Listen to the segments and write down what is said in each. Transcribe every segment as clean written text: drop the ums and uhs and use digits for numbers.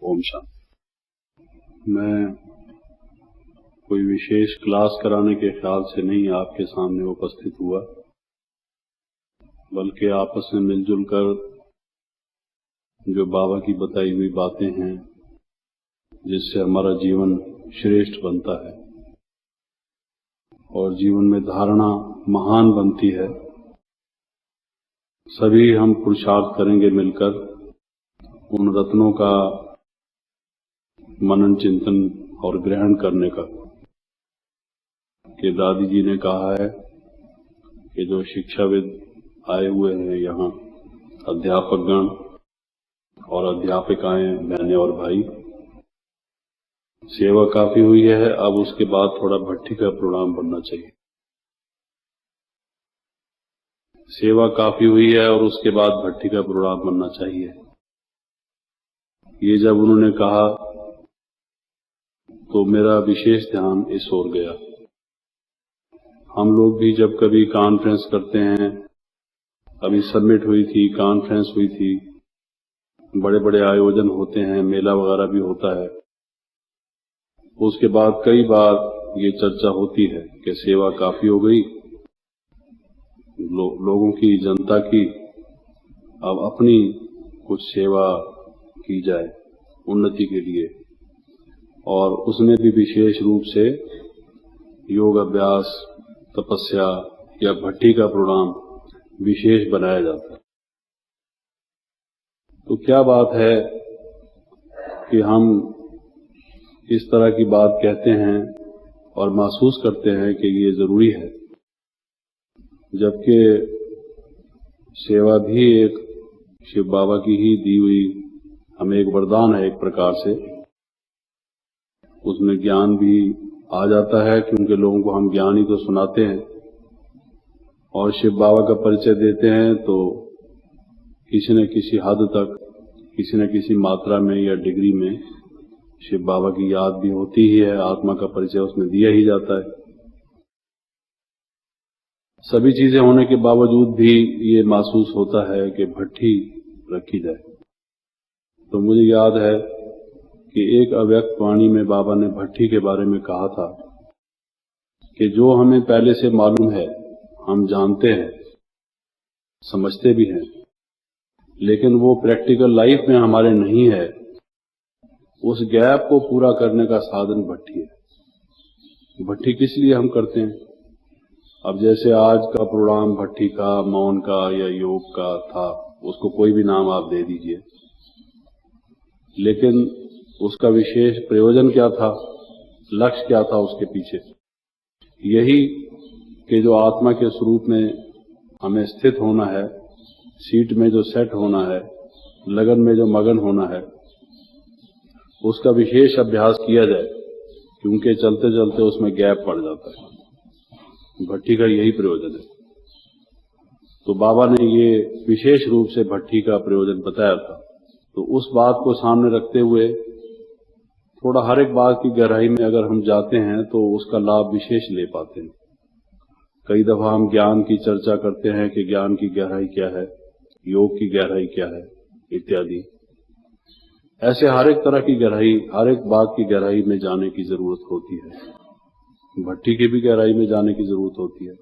ओम शांति। मैं कोई विशेष क्लास कराने के ख्याल से नहीं आपके सामने उपस्थित हुआ, बल्कि आपस में मिलजुल कर जो बाबा की बताई हुई बातें हैं, जिससे हमारा जीवन श्रेष्ठ बनता है और जीवन में धारणा महान बनती है, सभी हम पुरुषार्थ करेंगे मिलकर उन रत्नों का मनन चिंतन और ग्रहण करने का। कि दादी जी ने कहा है कि जो शिक्षाविद आए हुए हैं यहाँ, अध्यापकगण और अध्यापिकाएं, बहनें और भाई, सेवा काफी हुई है, अब उसके बाद थोड़ा भट्ठी का प्रोग्राम बनना चाहिए। सेवा काफी हुई है और उसके बाद भट्ठी का प्रोग्राम बनना चाहिए। ये जब उन्होंने कहा तो मेरा विशेष ध्यान इस ओर गया। हम लोग भी जब कभी कॉन्फ्रेंस करते हैं, अभी समिट हुई थी, कॉन्फ्रेंस हुई थी, बड़े बड़े आयोजन होते हैं, मेला वगैरह भी होता है, उसके बाद कई बार ये चर्चा होती है कि सेवा काफी हो गई, लोगों की, जनता की, अब अपनी कुछ सेवा की जाए उन्नति के लिए। और उसमें भी विशेष रूप से योग अभ्यास, तपस्या या भट्ठी का प्रोग्राम विशेष बनाया जाता है। तो क्या बात है कि हम इस तरह की बात कहते हैं और महसूस करते हैं कि ये जरूरी है, जबकि सेवा भी एक शिव बाबा की ही दी हुई हमें एक वरदान है। एक प्रकार से उसमें ज्ञान भी आ जाता है, क्योंकि लोगों को हम ज्ञान ही तो सुनाते हैं और शिव बाबा का परिचय देते हैं, तो किसी न किसी हद तक, किसी न किसी मात्रा में या डिग्री में शिव बाबा की याद भी होती ही है, आत्मा का परिचय उसमें दिया ही जाता है। सभी चीजें होने के बावजूद भी ये महसूस होता है कि भट्ठी रखी जाए। तो मुझे याद है कि एक अव्यक्त वाणी में बाबा ने भट्ठी के बारे में कहा था कि जो हमें पहले से मालूम है, हम जानते हैं, समझते भी हैं, लेकिन वो प्रैक्टिकल लाइफ में हमारे नहीं है, उस गैप को पूरा करने का साधन भट्ठी है। भट्ठी किस लिए हम करते हैं? अब जैसे आज का प्रोग्राम भट्ठी का, मौन का या योग का था, उसको कोई भी नाम आप दे दीजिए, लेकिन उसका विशेष प्रयोजन क्या था, लक्ष्य क्या था उसके पीछे? यही कि जो आत्मा के स्वरूप में हमें स्थित होना है, सीट में जो सेट होना है, लगन में जो मगन होना है, उसका विशेष अभ्यास किया जाए, क्योंकि चलते चलते उसमें गैप पड़ जाता है। भट्ठी का यही प्रयोजन है। तो बाबा ने ये विशेष रूप से भट्ठी का प्रयोजन बताया था। तो उस बात को सामने रखते हुए थोड़ा हर एक बात की गहराई में अगर हम जाते हैं तो उसका लाभ विशेष ले पाते हैं। कई दफा हम ज्ञान की चर्चा करते हैं कि ज्ञान की गहराई क्या है, योग की गहराई क्या है, इत्यादि। ऐसे हर एक तरह की गहराई, हर एक बात की गहराई में जाने की जरूरत होती है। भट्ठी की भी गहराई में जाने की जरूरत होती है।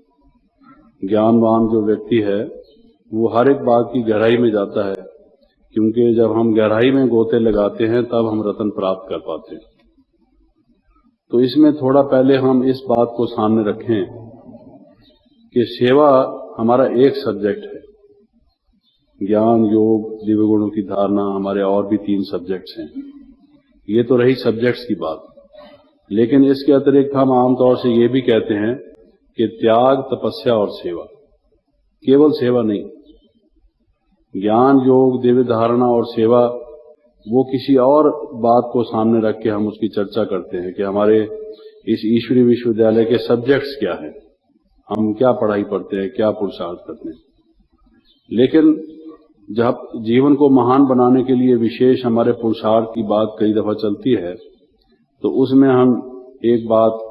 ज्ञानवान जो व्यक्ति है वो हर एक बात की गहराई में जाता है, क्योंकि जब हम गहराई में गोते लगाते हैं तब हम रत्न प्राप्त कर पाते हैं। तो इसमें थोड़ा पहले हम इस बात को सामने रखें कि सेवा हमारा एक सब्जेक्ट है। ज्ञान, योग, दिव्य गुणों की धारणा, हमारे और भी 3 सब्जेक्ट्स हैं। ये तो रही सब्जेक्ट्स की बात, लेकिन इसके अतिरिक्त हम आमतौर से ये भी कहते हैं कि त्याग, तपस्या और सेवा, केवल सेवा नहीं। ज्ञान, योग, दिव्य धारणा और सेवा, वो किसी और बात को सामने रख के हम उसकी चर्चा करते हैं कि हमारे इस ईश्वरीय विश्वविद्यालय के सब्जेक्ट्स क्या हैं, हम क्या पढ़ाई पढ़ते हैं, क्या पुरुषार्थ करते हैं। लेकिन जब जीवन को महान बनाने के लिए विशेष हमारे पुरुषार्थ की बात कई दफा चलती है, तो उसमें हम एक बात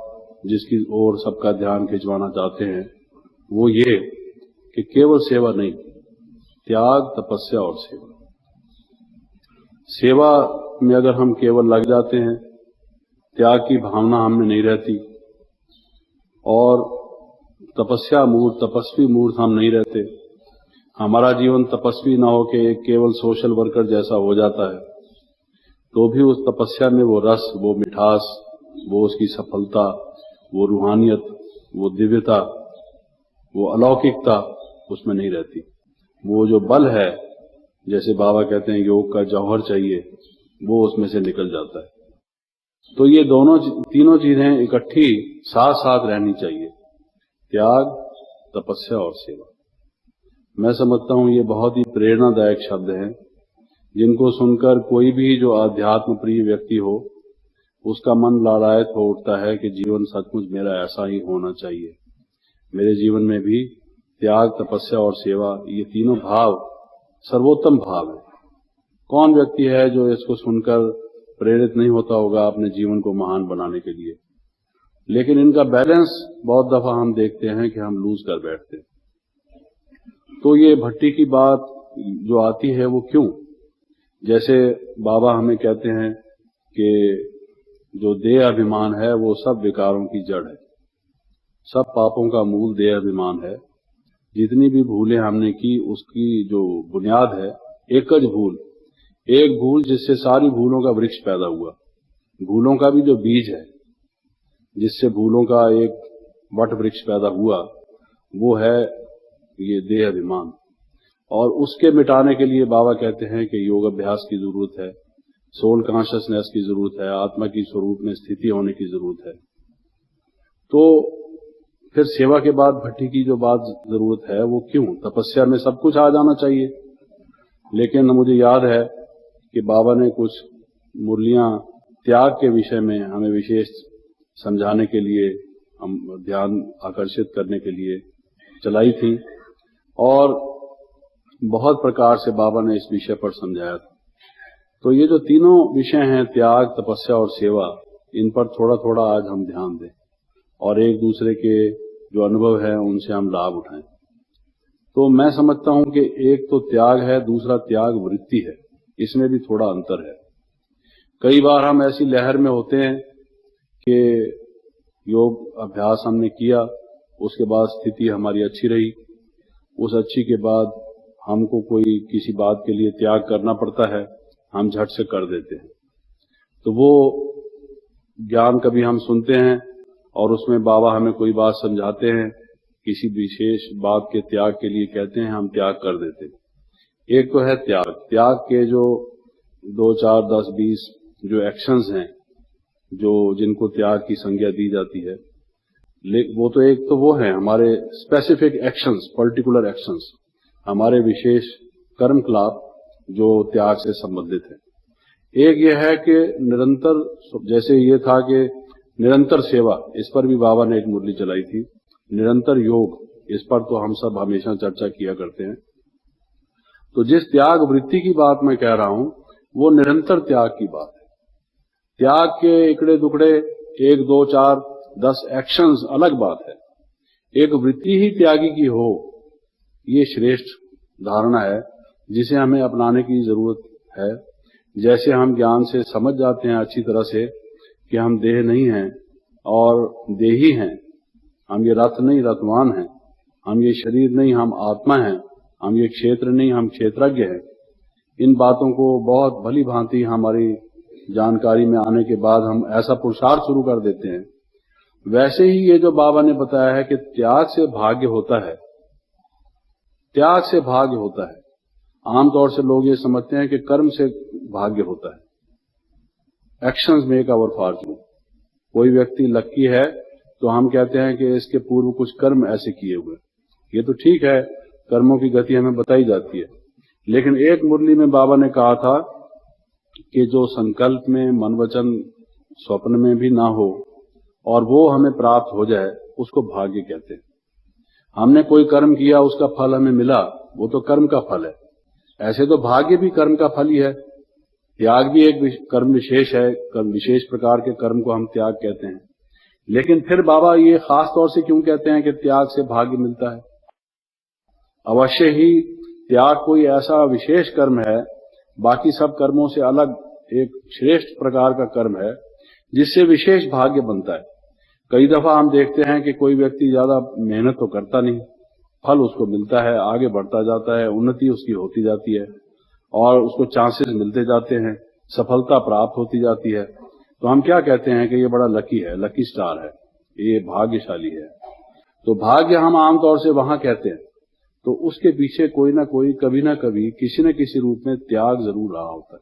जिसकी ओर सबका ध्यान खिंचवाना चाहते हैं, वो ये कि केवल सेवा नहीं, त्याग, तपस्या और सेवा। सेवा में अगर हम केवल लग जाते हैं, त्याग की भावना हमें नहीं रहती और तपस्वी मूर्त हम नहीं रहते, हमारा जीवन तपस्वी ना होके एक केवल सोशल वर्कर जैसा हो जाता है, तो भी उस तपस्या में वो रस, वो मिठास, वो उसकी सफलता, वो रूहानियत, वो दिव्यता, वो अलौकिकता उसमें नहीं रहती। वो जो बल है, जैसे बाबा कहते हैं योग का जौहर चाहिए, वो उसमें से निकल जाता है। तो ये तीनों चीजें इकट्ठी साथ साथ रहनी चाहिए, त्याग, तपस्या और सेवा। मैं समझता हूं ये बहुत ही प्रेरणादायक शब्द हैं, जिनको सुनकर कोई भी जो आध्यात्म प्रिय व्यक्ति हो, उसका मन लालायित हो उठता है कि जीवन सचमुच मेरा ऐसा ही होना चाहिए। मेरे जीवन में भी त्याग, तपस्या और सेवा, ये तीनों भाव सर्वोत्तम भाव है। कौन व्यक्ति है जो इसको सुनकर प्रेरित नहीं होता होगा अपने जीवन को महान बनाने के लिए? लेकिन इनका बैलेंस बहुत दफा हम देखते हैं कि हम लूज कर बैठते हैं। तो ये भट्टी की बात जो आती है वो क्यों? जैसे बाबा हमें कहते हैं कि जो देह अभिमान है वो सब विकारों की जड़ है, सब पापों का मूल देह अभिमान है। जितनी भी भूलें हमने की उसकी जो बुनियाद है एक भूल जिससे सारी भूलों का वृक्ष पैदा हुआ। भूलों का भी जो बीज है जिससे भूलों का एक वट वृक्ष पैदा हुआ, वो है ये देह अभिमान। और उसके मिटाने के लिए बाबा कहते हैं कि योग अभ्यास की जरूरत है, सोल कॉन्शियसनेस की जरूरत है, आत्मा की स्वरूप में स्थिति होने की जरूरत है। तो फिर सेवा के बाद भट्टी की जो बात जरूरत है वो क्यों? तपस्या में सब कुछ आ जाना चाहिए, लेकिन मुझे याद है कि बाबा ने कुछ मुरलियां त्याग के विषय में हमें विशेष समझाने के लिए, हम ध्यान आकर्षित करने के लिए चलाई थी, और बहुत प्रकार से बाबा ने इस विषय पर समझाया था। तो ये जो तीनों विषय हैं, त्याग, तपस्या और सेवा, इन पर थोड़ा थोड़ा आज हम ध्यान दें और एक दूसरे के जो अनुभव है उनसे हम लाभ उठाएं। तो मैं समझता हूं कि एक तो त्याग है, दूसरा त्याग वृत्ति है, इसमें भी थोड़ा अंतर है। कई बार हम ऐसी लहर में होते हैं कि योग अभ्यास हमने किया, उसके बाद स्थिति हमारी अच्छी रही, उस अच्छी के बाद हमको कोई किसी बात के लिए त्याग करना पड़ता है, हम झट से कर देते हैं। तो वो ज्ञान कभी हम सुनते हैं और उसमें बाबा हमें कोई बात समझाते हैं, किसी विशेष बात के त्याग के लिए कहते हैं, हम त्याग कर देते हैं। एक तो है त्याग के जो 2, 4, 10, 20 जो एक्शंस हैं, जो जिनको त्याग की संज्ञा दी जाती है, वो तो एक तो वो है हमारे स्पेसिफिक एक्शंस, पर्टिकुलर एक्शंस, हमारे विशेष कर्मकलाप जो त्याग से संबंधित है। एक ये है कि निरंतर, जैसे ये था कि निरंतर सेवा, इस पर भी बाबा ने एक मुरली चलाई थी, निरंतर योग, इस पर तो हम सब हमेशा चर्चा किया करते हैं। तो जिस त्याग वृत्ति की बात मैं कह रहा हूं, वो निरंतर त्याग की बात है। त्याग के इकड़े दुकड़े 1, 2, 4, 10 एक्शंस अलग बात है, एक वृत्ति ही त्यागी की हो, ये श्रेष्ठ धारणा है जिसे हमें अपनाने की जरूरत है। जैसे हम ज्ञान से समझ जाते हैं अच्छी तरह से कि हम देह नहीं हैं और देही हैं, हम ये रथ नहीं रथवान हैं, हम ये शरीर नहीं हम आत्मा हैं, हम ये क्षेत्र नहीं हम क्षेत्रज्ञ हैं। इन बातों को बहुत भली भांति हमारी जानकारी में आने के बाद हम ऐसा पुरुषार्थ शुरू कर देते हैं। वैसे ही ये जो बाबा ने बताया है कि त्याग से भाग्य होता है, त्याग से भाग्य होता है। आमतौर से लोग ये समझते हैं कि कर्म से भाग्य होता है, एक्शंस मेक आवर फॉर्च्यून। कोई व्यक्ति लक्की है तो हम कहते हैं कि इसके पूर्व कुछ कर्म ऐसे किए हुए, ये तो ठीक है, कर्मों की गति हमें बताई जाती है। लेकिन एक मुरली में बाबा ने कहा था कि जो संकल्प में, मन वचन स्वप्न में भी ना हो और वो हमें प्राप्त हो जाए, उसको भाग्य कहते हैं। हमने कोई कर्म किया, उसका फल हमें मिला, वो तो कर्म का फल है। ऐसे तो भाग्य भी कर्म का फल ही है, त्याग भी एक कर्म विशेष है, कर्म विशेष प्रकार के कर्म को हम त्याग कहते हैं। लेकिन फिर बाबा ये खास तौर से क्यों कहते हैं कि त्याग से भाग्य मिलता है? अवश्य ही त्याग कोई ऐसा विशेष कर्म है बाकी सब कर्मों से अलग एक श्रेष्ठ प्रकार का कर्म है जिससे विशेष भाग्य बनता है। कई दफा हम देखते हैं कि कोई व्यक्ति ज्यादा मेहनत तो करता नहीं, फल उसको मिलता है, आगे बढ़ता जाता है, उन्नति उसकी होती जाती है और उसको चांसेस मिलते जाते हैं, सफलता प्राप्त होती जाती है। तो हम क्या कहते हैं कि ये बड़ा लकी है, लकी स्टार है, ये भाग्यशाली है। तो भाग्य हम आमतौर से वहां कहते हैं, तो उसके पीछे कोई ना कोई कभी ना कभी किसी न किसी रूप में त्याग जरूर रहा होता है।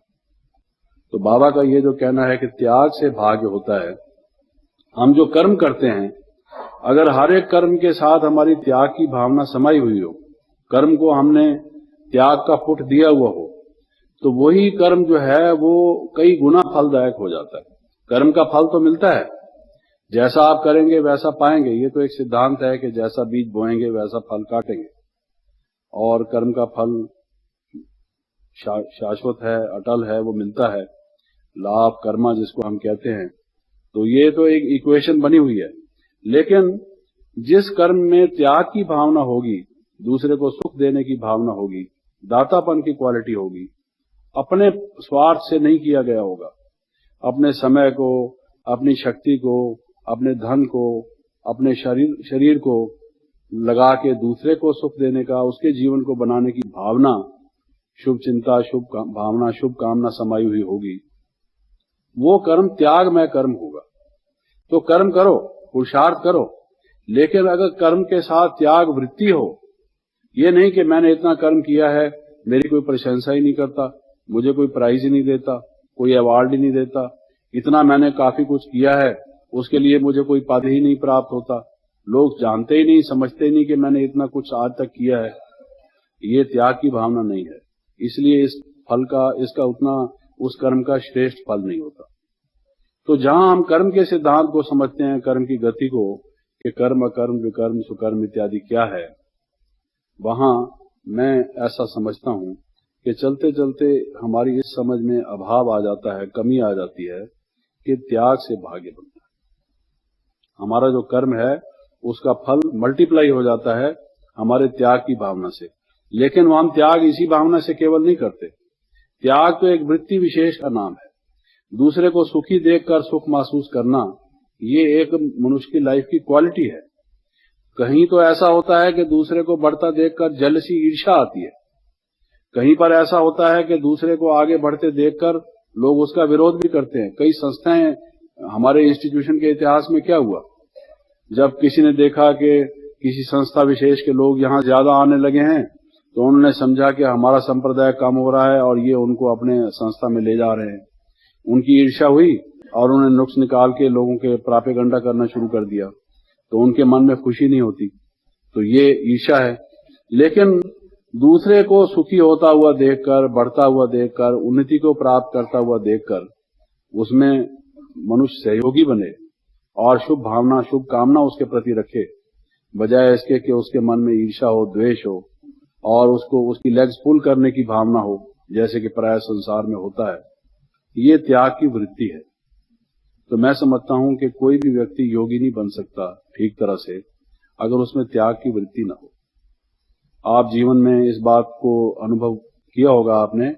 तो बाबा का ये जो कहना है कि त्याग से भाग्य होता है, हम जो कर्म करते हैं अगर हर एक कर्म के साथ हमारी त्याग की भावना समाई हुई हो, कर्म को हमने त्याग का पुट दिया हुआ हो, तो वही कर्म जो है वो कई गुना फलदायक हो जाता है। कर्म का फल तो मिलता है, जैसा आप करेंगे वैसा पाएंगे, ये तो एक सिद्धांत है कि जैसा बीज बोएंगे वैसा फल काटेंगे, और कर्म का फल शाश्वत है, अटल है, वो मिलता है, लाभ कर्मा जिसको हम कहते हैं। तो ये तो एक इक्वेशन बनी हुई है। लेकिन जिस कर्म में त्याग की भावना होगी, दूसरे को सुख देने की भावना होगी, दातापन की क्वालिटी होगी, अपने स्वार्थ से नहीं किया गया होगा, अपने समय को, अपनी शक्ति को, अपने धन को, अपने शरीर को लगा के दूसरे को सुख देने का, उसके जीवन को बनाने की भावना, शुभ चिंता, शुभ भावना, शुभ कामना समाई हुई होगी, वो कर्म त्यागमय कर्म होगा। तो कर्म करो, पुरुषार्थ करो, लेकिन अगर कर्म के साथ त्याग वृत्ति हो, ये नहीं कि मैंने इतना कर्म किया है, मेरी कोई प्रशंसा ही नहीं करता, मुझे कोई प्राइज ही नहीं देता, कोई अवार्ड ही नहीं देता, इतना मैंने काफी कुछ किया है, उसके लिए मुझे कोई पद ही नहीं प्राप्त होता, लोग जानते ही नहीं, समझते ही नहीं कि मैंने इतना कुछ आज तक किया है। ये त्याग की भावना नहीं है, इसलिए इस फल का, इसका उतना उस कर्म का श्रेष्ठ फल नहीं होता। तो जहां हम कर्म के सिद्धांत को समझते हैं, कर्म की गति को, कि कर्म, अकर्म, विकर्म, सुकर्म इत्यादि क्या है, वहां मैं ऐसा समझता हूं कि चलते चलते हमारी इस समझ में अभाव आ जाता है, कमी आ जाती है कि त्याग से भाग्य बनता है। हमारा जो कर्म है उसका फल मल्टीप्लाई हो जाता है हमारे त्याग की भावना से। लेकिन हम त्याग इसी भावना से केवल नहीं करते, त्याग तो एक वृत्ति विशेष का नाम है। दूसरे को सुखी देखकर सुख महसूस करना, ये एक मनुष्य की लाइफ की क्वालिटी है। कहीं तो ऐसा होता है कि दूसरे को बढ़ता देखकर जेलसी, ईर्ष्या आती है। कहीं पर ऐसा होता है कि दूसरे को आगे बढ़ते देखकर लोग उसका विरोध भी करते हैं। कई संस्थाएं, हमारे इंस्टीट्यूशन के इतिहास में क्या हुआ, जब किसी ने देखा कि किसी संस्था विशेष के लोग यहाँ ज्यादा आने लगे हैं, तो उन्होंने समझा कि हमारा संप्रदाय कम हो रहा है और ये उनको अपने संस्था में ले जा रहे हैं। उनकी ईर्ष्या हुई और उन्होंने नुक्स निकाल के लोगों के प्रापेगंडा करना शुरू कर दिया, तो उनके मन में खुशी नहीं होती। तो ये ईर्ष्या है। लेकिन दूसरे को सुखी होता हुआ देखकर, बढ़ता हुआ देखकर, उन्नति को प्राप्त करता हुआ देखकर उसमें मनुष्य सहयोगी बने और शुभ भावना, शुभ कामना उसके प्रति रखे, बजाय इसके कि उसके मन में ईर्ष्या हो, द्वेष हो और उसको उसकी लेग्स पुल करने की भावना हो, जैसे कि प्राय संसार में होता है। ये त्याग की वृत्ति है। तो मैं समझता हूं कि कोई भी व्यक्ति योगी नहीं बन सकता ठीक तरह से अगर उसमें त्याग की वृत्ति न हो। आप जीवन में इस बात को अनुभव किया होगा आपने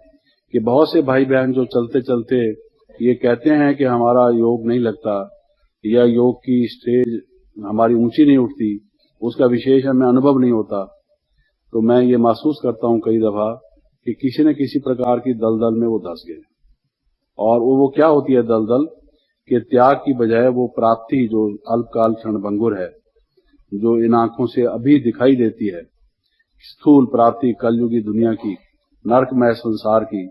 कि बहुत से भाई बहन जो चलते चलते ये कहते हैं कि हमारा योग नहीं लगता या योग की स्टेज हमारी ऊंची नहीं उठती, उसका विशेष हमें अनुभव नहीं होता। तो मैं ये महसूस करता हूं कई दफा कि किसी न किसी प्रकार की दलदल में वो धंस गए। और वो क्या होती है दलदल, कि त्याग की बजाय वो प्राप्ति जो अल्पकाल क्षणभंगुर है, जो इन आंखों से अभी दिखाई देती है, स्थूल प्राप्ति कलयुगी दुनिया की, नरकमय संसार की,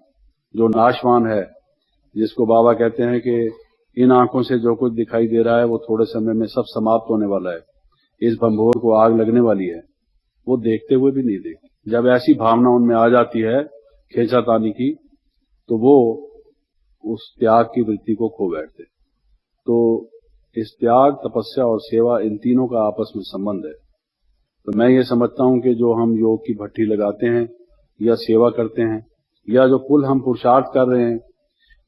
जो नाशवान है, जिसको बाबा कहते हैं कि इन आंखों से जो कुछ दिखाई दे रहा है वो थोड़े समय में सब समाप्त होने वाला है, इस भंभोर को आग लगने वाली है, वो देखते हुए भी नहीं देखते। जब ऐसी भावना उनमें आ जाती है खींचातानी की, तो वो उस त्याग की वृत्ति को खो बैठते। तो इस त्याग, तपस्या और सेवा, इन तीनों का आपस में संबंध है। तो मैं ये समझता हूं कि जो हम योग की भट्ठी लगाते हैं या सेवा करते हैं या जो कुल हम पुरुषार्थ कर रहे हैं,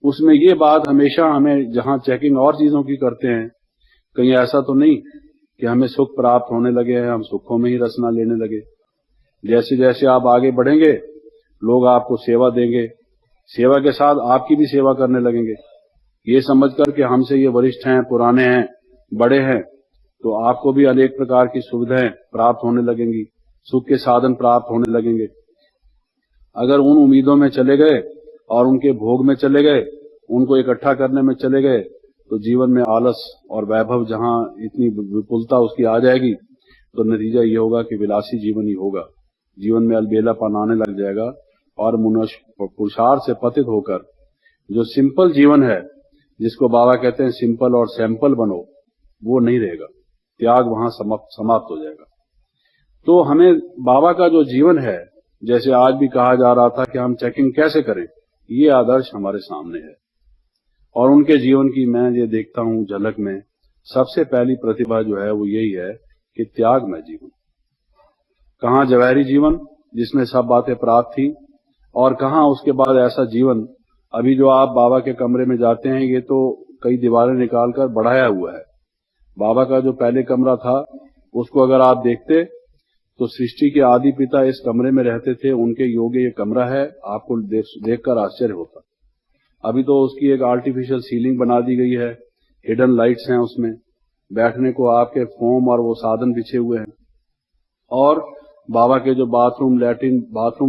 उसमें ये बात हमेशा हमें, जहां चेकिंग और चीजों की करते हैं, कहीं ऐसा तो नहीं कि हमें सुख प्राप्त होने लगे हैं, हम सुखों में ही रसना लेने लगे। जैसे जैसे आप आगे बढ़ेंगे लोग आपको सेवा देंगे, सेवा के साथ आपकी भी सेवा करने लगेंगे। ये समझकर कि हमसे ये वरिष्ठ हैं, पुराने हैं, बड़े हैं, तो आपको भी अनेक प्रकार की सुविधाएं प्राप्त होने लगेंगी, सुख के साधन प्राप्त होने लगेंगे। अगर उन उम्मीदों में चले गए और उनके भोग में चले गए, उनको इकट्ठा करने में चले गए, तो जीवन में आलस और वैभव जहां इतनी विपुलता उसकी आ जाएगी, तो नतीजा ये होगा कि विलासी जीवन ही होगा। जीवन में अलबेलापन आने लग जाएगा और मनुष्य पुरुषार्थ से पतित होकर जो सिंपल जीवन है, जिसको बाबा कहते हैं सिंपल और सैंपल बनो, वो नहीं रहेगा। त्याग वहां समाप्त हो जाएगा। तो हमें बाबा का जो जीवन है, जैसे आज भी कहा जा रहा था कि हम चेकिंग कैसे करें, ये आदर्श हमारे सामने है। और उनके जीवन की मैं ये देखता हूं झलक में, सबसे पहली प्रतिभा जो है वो यही है कि त्यागमय जीवन। कहां जवाहरी जीवन जिसमें सब बातें प्राप्त थी, और कहां उसके बाद ऐसा जीवन, अभी जो आप बाबा के कमरे में जाते हैं, ये तो कई दीवारें निकालकर बढ़ाया हुआ है। बाबा का जो पहले कमरा था, उसको अगर आप देखते तो सृष्टि के आदि पिता इस कमरे में रहते थे, उनके योग्य ये कमरा है, आपको देखकर आश्चर्य होता। अभी तो उसकी एक आर्टिफिशियल सीलिंग बना दी गई है, हिडन लाइट्स हैं उसमें, बैठने को आपके फोम और वो साधन बिछे हुए हैं। और बाबा के जो बाथरूम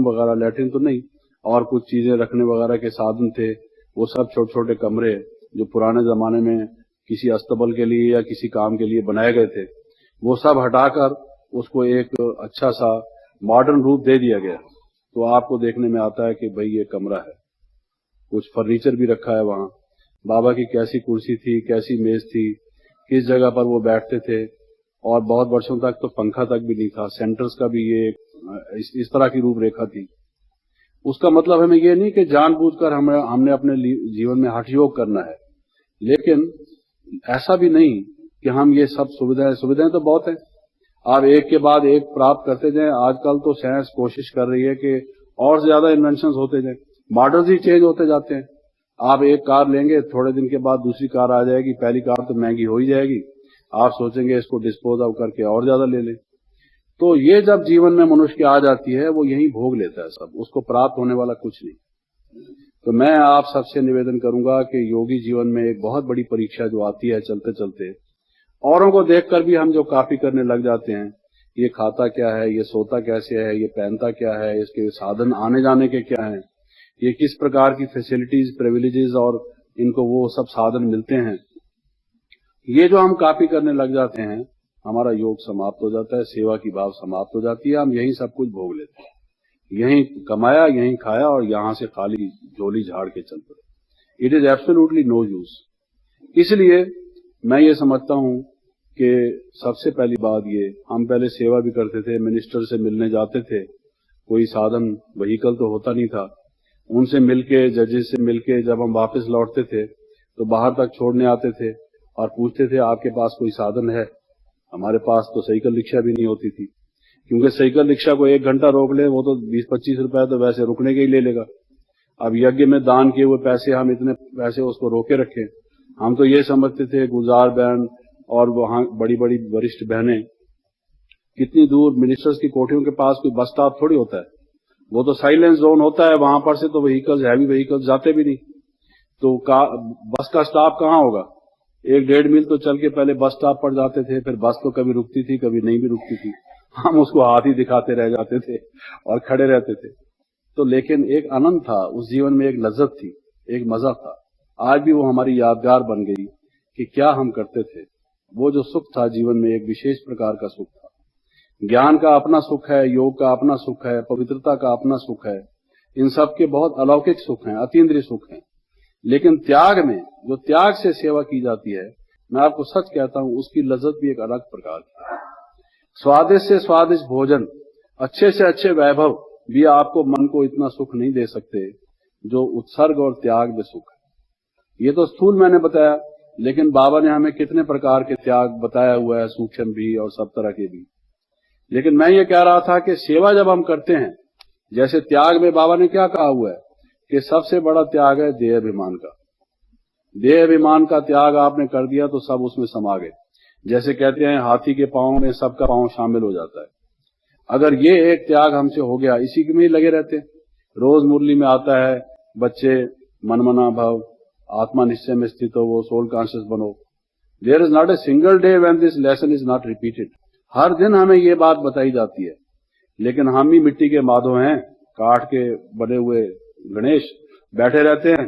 वगैरह, लैट्रिन तो नहीं, और कुछ चीजें रखने वगैरह के साधन थे, वो सब छोटे छोटे कमरे जो पुराने जमाने में किसी अस्तबल के लिए या किसी काम के लिए बनाए गए थे, वो सब हटाकर उसको एक अच्छा सा मॉडर्न रूप दे दिया गया। तो आपको देखने में आता है कि भाई ये कमरा है, कुछ फर्नीचर भी रखा है वहां। बाबा की कैसी कुर्सी थी, कैसी मेज थी, किस जगह पर वो बैठते थे, और बहुत वर्षों तक तो पंखा तक भी नहीं था, सेंटर्स का भी ये इस तरह की रूपरेखा थी। उसका मतलब हमें ये नहीं कि जानबूझकर हमने अपने जीवन में हठ योग करना है, लेकिन ऐसा भी नहीं कि हम ये सब सुविधाएं तो बहुत हैं, आप एक के बाद एक प्राप्त करते जाएं। आजकल तो साइंस कोशिश कर रही है कि और ज्यादा इन्वेंशंस होते जाएं, मॉडल्स ही चेंज होते जाते हैं। आप एक कार लेंगे, थोड़े दिन के बाद दूसरी कार आ जाएगी, पहली कार तो महंगी हो ही जाएगी, आप सोचेंगे इसको डिस्पोज ऑफ करके और ज्यादा ले लें। तो ये जब जीवन में मनुष्य की आ जाती है, वो यही भोग लेता है सब, उसको प्राप्त होने वाला कुछ नहीं। तो मैं आप सबसे निवेदन करूंगा कि योगी जीवन में एक बहुत बड़ी परीक्षा जो आती है चलते चलते, औरों को देखकर भी हम जो कॉपी करने लग जाते हैं, ये खाता क्या है, ये सोता कैसे है, ये पहनता क्या है, इसके साधन आने जाने के क्या हैं, ये किस प्रकार की फैसिलिटीज, प्रिविलेजेस और इनको वो सब साधन मिलते हैं, ये जो हम कॉपी करने लग जाते हैं, हमारा योग समाप्त हो जाता है, सेवा की भाव समाप्त हो जाती है, हम यही सब कुछ भोग लेते हैं, यहीं कमाया, यहीं खाया और यहां से खाली झोली झाड़ के चल पड़े। It is absolutely no use. इसलिए मैं ये समझता हूं कि सबसे पहली बात ये, हम पहले सेवा भी करते थे, मिनिस्टर से मिलने जाते थे, कोई साधन व्हीकल तो होता नहीं था, उनसे मिलके, जजेस से मिलके जब हम वापस लौटते थे तो बाहर तक छोड़ने आते थे और पूछते थे आपके पास कोई साधन है। हमारे पास तो साइकिल रिक्शा भी नहीं होती थी, क्योंकि साइकिल रिक्शा को 1 घंटा रोक ले वो तो 20-25 रुपए तो वैसे रुकने के ही ले लेगा। अब यज्ञ में दान किए हुए पैसे, हम इतने पैसे उसको रोके रखें। हम तो ये समझते थे गुलजार बहन और वहां बड़ी बड़ी वरिष्ठ बहनें, कितनी दूर मिनिस्टर्स की कोठियों के पास कोई बस स्टॉप थोड़ी होता है, वो तो साइलेंस जोन होता है, वहां पर से तो व्हीकल्स, हैवी व्हीकल्स जाते भी नहीं। तो बस का स्टॉप कहाँ होगा? 1-1.5 मील तो चल के पहले बस स्टॉप पर जाते थे, फिर बस तो कभी रुकती थी, कभी नहीं भी रुकती थी, हम उसको हाथ ही दिखाते रह जाते थे और खड़े रहते थे। तो लेकिन एक आनंद था उस जीवन में, एक लज्जत थी, एक मजा था। आज भी वो हमारी यादगार बन गई कि क्या हम करते थे। वो जो सुख था जीवन में, एक विशेष प्रकार का सुख था। ज्ञान का अपना सुख है, योग का अपना सुख है, पवित्रता का अपना सुख है, इन सब के बहुत अलौकिक सुख हैं, अतीन्द्रिय सुख हैं। लेकिन त्याग में, जो त्याग से सेवा की जाती है, मैं आपको सच कहता हूं, उसकी लज्जत भी एक अलग प्रकार की है। स्वादिष्ट से स्वादिष्ट भोजन, अच्छे से अच्छे वैभव भी आपको मन को इतना सुख नहीं दे सकते जो उत्सर्ग और त्याग में सुख है। ये तो स्थूल मैंने बताया, लेकिन बाबा ने हमें कितने प्रकार के त्याग बताया हुआ है, सूक्ष्म भी और सब तरह के भी। लेकिन मैं ये कह रहा था कि सेवा जब हम करते हैं, जैसे त्याग में बाबा ने क्या कहा हुआ है कि सबसे बड़ा त्याग है देह अभिमान का। देह अभिमान का त्याग आपने कर दिया तो सब उसमें समा गए। जैसे कहते हैं हाथी के पांव में सबका पांव शामिल हो जाता है। अगर ये एक त्याग हमसे हो गया, इसी में ही लगे रहते हैं। रोज मुरली में आता है बच्चे मनमना भव, आत्मा निश्चय में स्थित हो, वो सोल कॉन्शियस बनो। There is not a single day when this lesson is not repeated. हर दिन हमें ये बात बताई जाती है, लेकिन हम ही मिट्टी के माधव हैं, काठ के बने हुए गणेश, बैठे रहते हैं,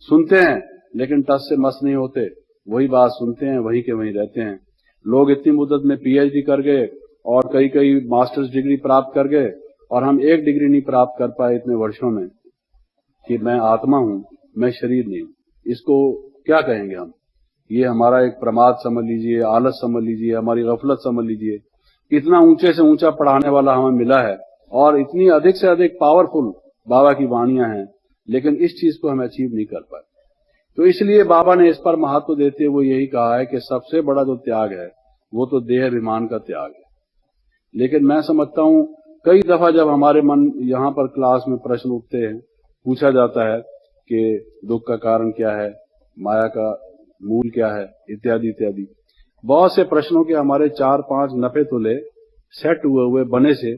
सुनते हैं, लेकिन टस से मस नहीं होते, वही बात सुनते हैं, वहीं के वहीं रहते हैं। लोग इतनी मुद्दत में पीएचडी कर गए और कई कई मास्टर्स डिग्री प्राप्त कर गए, और हम एक डिग्री नहीं प्राप्त कर पाए इतने वर्षों में कि मैं आत्मा हूं, मैं शरीर नहीं हूं। इसको क्या कहेंगे हम? ये हमारा एक प्रमाद समझ लीजिए, आलस समझ लीजिए, हमारी गफलत समझ लीजिए। इतना ऊंचे से ऊंचा पढ़ाने वाला हमें मिला है और इतनी अधिक से अधिक पावरफुल बाबा की वाणियां हैं, लेकिन इस चीज को हम अचीव नहीं कर पाए। तो इसलिए बाबा ने इस पर महत्व देते हुए यही कहा है कि सबसे बड़ा जो त्याग है वो तो देह अभिमान का त्याग है। लेकिन मैं समझता हूं कई दफा जब हमारे मन यहाँ पर क्लास में प्रश्न उठते हैं, पूछा जाता है कि दुख का कारण क्या है, माया का मूल क्या है, इत्यादि इत्यादि, बहुत से प्रश्नों के हमारे 4-5 नफे तुले सेट हुए बने से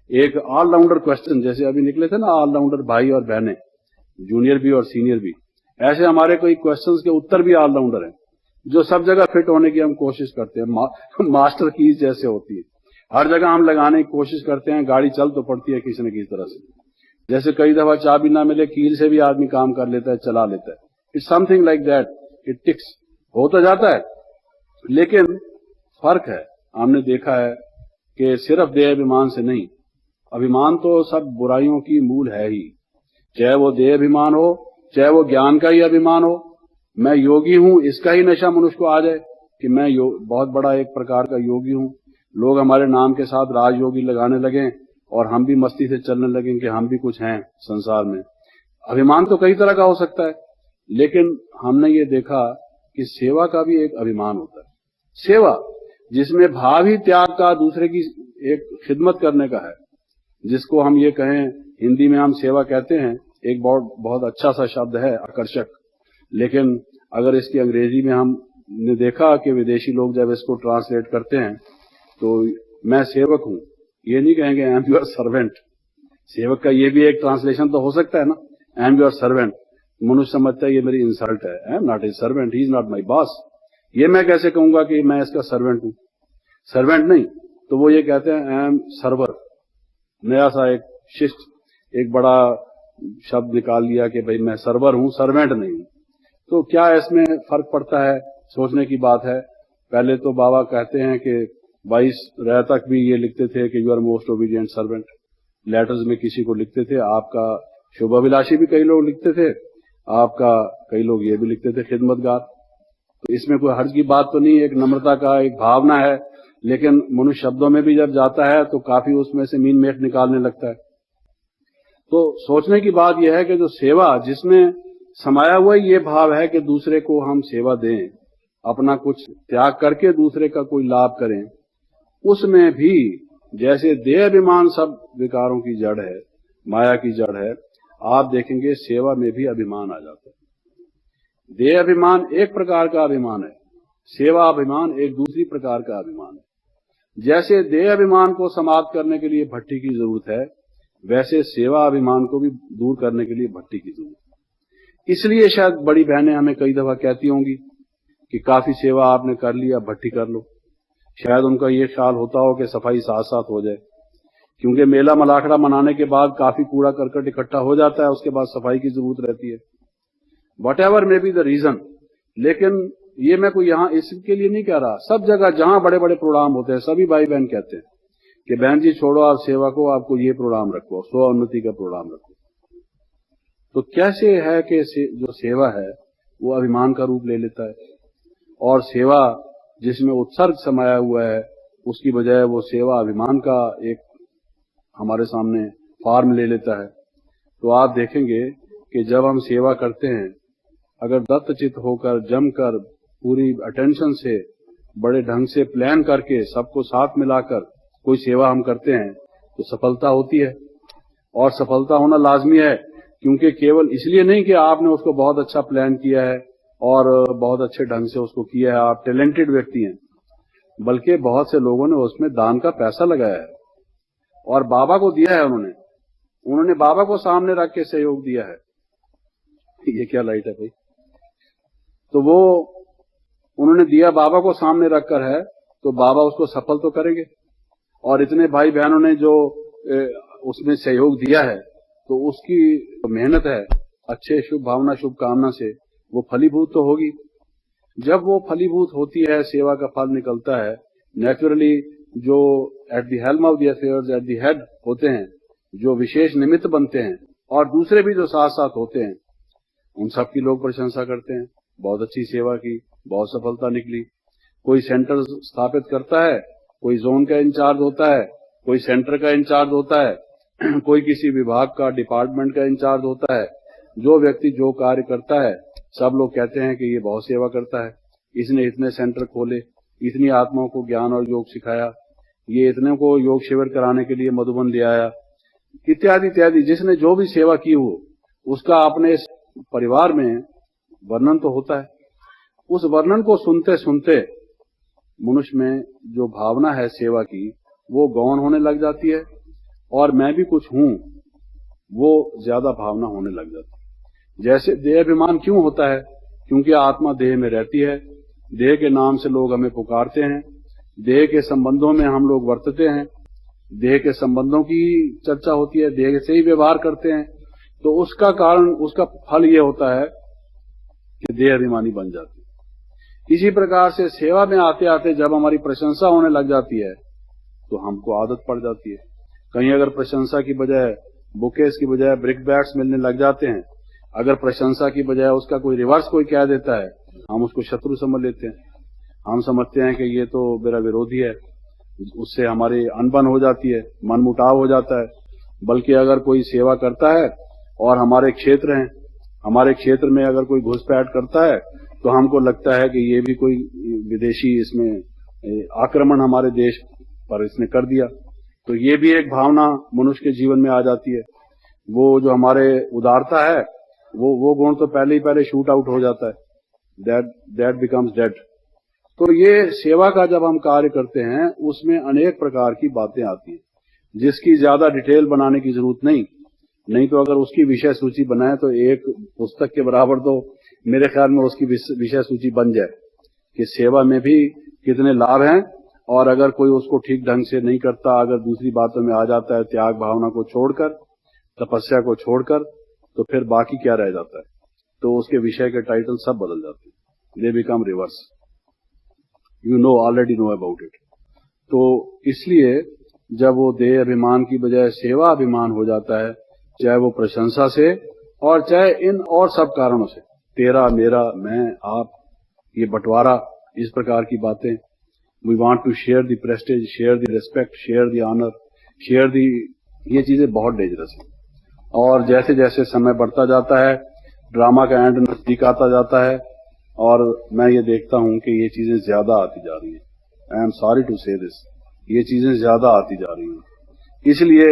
एक ऑलराउंडर क्वेश्चन, जैसे अभी निकले थे ना ऑलराउंडर भाई और बहनें, जूनियर भी और सीनियर भी, ऐसे हमारे कोई क्वेश्चंस के उत्तर भी ऑलराउंडर हैं, जो सब जगह फिट होने की हम कोशिश करते हैं। मास्टर कीज जैसे होती है, हर जगह हम लगाने की कोशिश करते हैं, गाड़ी चल तो पड़ती है किसी न किसी तरह से। जैसे कई दफा चाबी ना मिले, कील से भी आदमी काम कर लेता है, चला लेता है। It's something like that, it ticks, हो तो जाता है। लेकिन फर्क है, हमने देखा है कि सिर्फ देह अभिमान से नहीं, अभिमान तो सब बुराइयों की मूल है ही, चाहे वो देह अभिमान हो, चाहे वो ज्ञान का ही अभिमान हो। मैं योगी हूं, इसका ही नशा मनुष्य को आ जाए कि मैं बहुत बड़ा एक प्रकार का योगी हूं, लोग हमारे नाम के साथ राजयोगी लगाने लगे और हम भी मस्ती से चलने लगे कि हम भी कुछ हैं संसार में। अभिमान तो कई तरह का हो सकता है, लेकिन हमने ये देखा कि सेवा का भी एक अभिमान होता है। सेवा जिसमें भाव ही त्याग का, दूसरे की एक खिदमत करने का है, जिसको हम ये कहें, हिंदी में हम सेवा कहते हैं, एक बहुत अच्छा सा शब्द है, आकर्षक, लेकिन अगर इसकी अंग्रेजी में हमने देखा कि विदेशी लोग जब इसको ट्रांसलेट करते हैं तो मैं सेवक हूं, ये नहीं कहेंगे आई एम योर सर्वेंट। सेवक का ये भी एक ट्रांसलेशन तो हो सकता है ना, आई एम योर सर्वेंट। मनुष्य समझता है ये मेरी इंसल्ट है, I am not his servant, he is not my boss. ये मैं कैसे कहूंगा कि मैं इसका सर्वेंट हूं? सर्वेंट नहीं, तो वो ये कहते हैं आई एम सर्वर। नया सा एक शिष्ट एक बड़ा शब्द निकाल लिया कि भाई मैं सर्वर हूं, सर्वेंट नहीं हूं। तो क्या इसमें फर्क पड़ता है? सोचने की बात है। पहले तो बाबा कहते हैं कि 22 रह तक भी ये लिखते थे कि you are most obedient servant. Letters में किसी को लिखते थे, आपका शुभाभिलाषी भी कई लोग लिखते थे, आपका कई लोग ये भी लिखते थे खिदमतगार। तो इसमें कोई हर्ज की बात तो नहीं, एक नम्रता का एक भावना है। लेकिन मनुष्य शब्दों में भी जब जाता है तो काफी उसमें से मीन मेट निकालने लगता है। तो सोचने की बात यह है कि जो सेवा जिसमें समाया हुआ ये भाव है कि दूसरे को हम सेवा दें, अपना कुछ त्याग करके दूसरे का कोई लाभ करें, उसमें भी जैसे देह अभिमान सब विकारों की जड़ है, माया की जड़ है, आप देखेंगे सेवा में भी अभिमान आ जाता है। देह अभिमान एक प्रकार का अभिमान है, सेवा अभिमान एक दूसरी प्रकार का अभिमान है। जैसे देह अभिमान को समाप्त करने के लिए भट्टी की जरूरत है, वैसे सेवा अभिमान को भी दूर करने के लिए भट्टी की जरूरत है। इसलिए शायद बड़ी बहनें हमें कई दफा कहती होंगी कि काफी सेवा आपने कर ली, अब भट्टी कर लो। शायद उनका ये ख्याल होता हो कि सफाई साथ साथ हो जाए, क्योंकि मेला मलाखड़ा मनाने के बाद काफी कूड़ा करकट इकट्ठा हो जाता है, उसके बाद सफाई की जरूरत रहती है। Whatever may be the reason, लेकिन ये मैं कोई यहाँ इसके लिए नहीं कह रहा। सब जगह जहां बड़े बड़े प्रोग्राम होते हैं, सभी भाई बहन कहते हैं कि बहन जी छोड़ो आप सेवा को, आपको ये प्रोग्राम रखो, स्व उन्नति का प्रोग्राम रखो। तो कैसे है कि जो सेवा है वो अभिमान का रूप ले लेता है, और सेवा जिसमें उत्सर्ग समाया हुआ है उसकी बजाय वो सेवा अभिमान का एक हमारे सामने फॉर्म ले लेता है। तो आप देखेंगे कि जब हम सेवा करते हैं, अगर दत्तचित्त होकर जमकर पूरी अटेंशन से बड़े ढंग से प्लान करके सबको साथ मिलाकर कोई सेवा हम करते हैं तो सफलता होती है। और सफलता होना लाजमी है, क्योंकि केवल इसलिए नहीं कि आपने उसको बहुत अच्छा प्लान किया है और बहुत अच्छे ढंग से उसको किया है, आप टैलेंटेड व्यक्ति हैं, बल्कि बहुत से लोगों ने उसमें दान का पैसा लगाया है और बाबा को दिया है। उन्होंने बाबा को सामने रख के सहयोग दिया है। ये क्या लाइट है भाई? तो वो उन्होंने दिया बाबा को सामने रखकर है, तो बाबा उसको सफल तो करेंगे। और इतने भाई बहनों ने जो उसमें सहयोग दिया है, तो उसकी मेहनत है अच्छे शुभ भावना शुभ कामना से वो फलीभूत तो होगी। जब वो फलीभूत होती है, सेवा का फल निकलता है, नेचुरली जो at the helm of the affairs, at the head होते हैं, जो विशेष निमित्त बनते हैं, और दूसरे भी जो साथ साथ होते हैं, उन सब की लोग प्रशंसा करते हैं। बहुत अच्छी सेवा की, बहुत सफलता निकली। कोई सेंटर स्थापित करता है, कोई जोन का इंचार्ज होता है, कोई सेंटर का इंचार्ज होता है, कोई किसी विभाग का डिपार्टमेंट का इंचार्ज होता है। जो व्यक्ति जो कार्य करता है, सब लोग कहते हैं कि ये बहुत सेवा करता है, इसने इतने सेंटर खोले, इतनी आत्माओं को ज्ञान और योग सिखाया, ये इतने को योग शिविर कराने के लिए मधुबन ले आया, इत्यादि इत्यादि। जिसने जो भी सेवा की हो, उसका अपने परिवार में वर्णन तो होता है। उस वर्णन को सुनते सुनते मनुष्य में जो भावना है सेवा की, वो गौण होने लग जाती है, और मैं भी कुछ हूं, वो ज्यादा भावना होने लग जाती है। जैसे देह अभिमान क्यों होता है? क्योंकि आत्मा देह में रहती है, देह के नाम से लोग हमें पुकारते हैं, देह के संबंधों में हम लोग वर्तते हैं, देह के संबंधों की चर्चा होती है, देह से ही व्यवहार करते हैं। तो उसका कारण, उसका फल ये होता है कि देह अभिमानी बन जाती है। इसी प्रकार से सेवा में आते आते जब हमारी प्रशंसा होने लग जाती है, तो हमको आदत पड़ जाती है। कहीं अगर प्रशंसा की बजाय बुकेस की बजाय ब्रिक बैट्स मिलने लग जाते हैं, अगर प्रशंसा की बजाय उसका कोई रिवर्स कोई कह देता है, हम उसको शत्रु समझ लेते हैं। हम समझते हैं कि ये तो मेरा विरोधी है, उससे हमारी अनबन हो जाती है, मन मुटाव हो जाता है। बल्कि अगर कोई सेवा करता है और हमारे क्षेत्र हैं, हमारे क्षेत्र में अगर कोई घुसपैठ करता है, तो हमको लगता है कि ये भी कोई विदेशी इसमें आक्रमण हमारे देश पर इसने कर दिया। तो ये भी एक भावना मनुष्य के जीवन में आ जाती है। वो जो हमारे उदारता है, वो गुण तो पहले शूट आउट हो जाता है, दैट बिकम्स डेड। तो ये सेवा का जब हम कार्य करते हैं, उसमें अनेक प्रकार की बातें आती हैं, जिसकी ज्यादा डिटेल बनाने की जरूरत नहीं तो अगर उसकी विषय सूची बनाए तो एक पुस्तक के बराबर तो मेरे ख्याल में उसकी विषय सूची बन जाए कि सेवा में भी कितने लाभ हैं। और अगर कोई उसको ठीक ढंग से नहीं करता, अगर दूसरी बातों में आ जाता है, त्याग भावना को छोड़कर, तपस्या को छोड़कर, तो फिर बाकी क्या रह जाता है? तो उसके विषय के टाइटल सब बदल जाते हैं, they become reverse, you know already know about it. तो इसलिए जब वो देह अभिमान की बजाय सेवा अभिमान हो जाता है, चाहे वो प्रशंसा से और चाहे इन और सब कारणों से, तेरा मेरा मैं आप, ये बंटवारा, इस प्रकार की बातें, we want to share the prestige, share the respect, share the honour, share the, ये चीजें बहुत डेंजरस है। और जैसे जैसे समय बढ़ता जाता है, ड्रामा का एंड नजदीक आता जाता है, और मैं ये देखता हूं कि ये चीजें ज्यादा आती जा रही हैं। आई एम सॉरी टू से दिस, ये चीजें ज्यादा आती जा रही हैं। इसलिए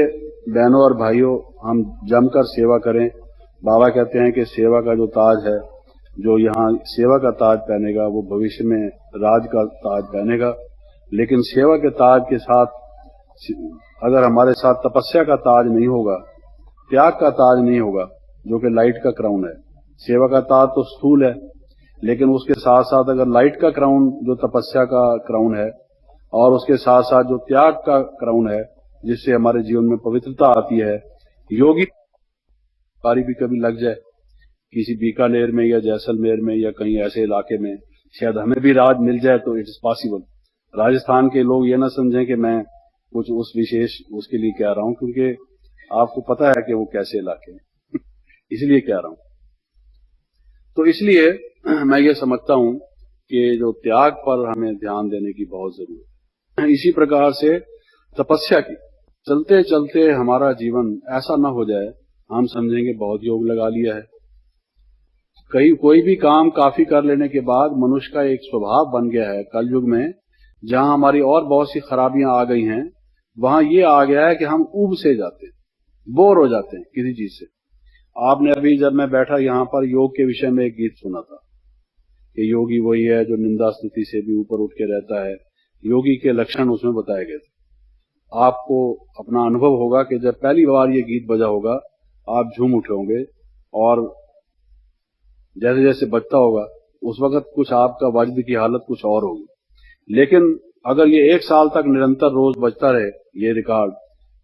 बहनों और भाइयों, हम जमकर सेवा करें। बाबा कहते हैं कि सेवा का जो ताज है, जो यहाँ सेवा का ताज पहनेगा, वो भविष्य में राज का ताज पहनेगा। लेकिन सेवा के ताज के साथ अगर हमारे साथ तपस्या का ताज नहीं होगा, त्याग का ताज नहीं होगा, जो कि लाइट का क्राउन है। सेवा का ताज तो स्थूल है, लेकिन उसके साथ साथ अगर लाइट का क्राउन जो तपस्या का क्राउन है, और उसके साथ साथ जो त्याग का क्राउन है, जिससे हमारे जीवन में पवित्रता आती है, योगी बारी भी कभी लग जाए किसी बीकानेर में या जैसलमेर में या कहीं ऐसे इलाके में, शायद हमें भी राज मिल जाए, तो इट्स पॉसिबल। राजस्थान के लोग ये ना समझें कि मैं कुछ उस विशेष उसके लिए कह रहा हूं, क्योंकि आपको पता है कि वो कैसे इलाके हैं इसलिए कह रहा हूं। तो इसलिए मैं ये समझता हूं कि जो त्याग पर हमें ध्यान देने की बहुत जरूरत है। इसी प्रकार से तपस्या की चलते चलते हमारा जीवन ऐसा ना हो जाए हम समझेंगे बहुत योग लगा लिया है। कोई भी काम काफी कर लेने के बाद मनुष्य का एक स्वभाव बन गया है कलयुग में, जहां हमारी और बहुत सी खराबियां आ गई हैं, वहां ये आ गया है कि हम ऊब से जाते हैं, बोर हो जाते हैं किसी चीज से। आपने अभी जब मैं बैठा यहां पर योग के विषय में एक गीत सुना था कि योगी वही है जो निंदा स्तुति से भी ऊपर उठ के रहता है। योगी के लक्षण उसमें बताए गए थे। आपको अपना अनुभव होगा कि जब पहली बार ये गीत बजा होगा, आप झूम उठे होंगे और जैसे जैसे बचता होगा उस वक्त कुछ आपका वजद की हालत कुछ और होगी, लेकिन अगर ये 1 साल तक निरंतर रोज बचता रहे ये रिकॉर्ड,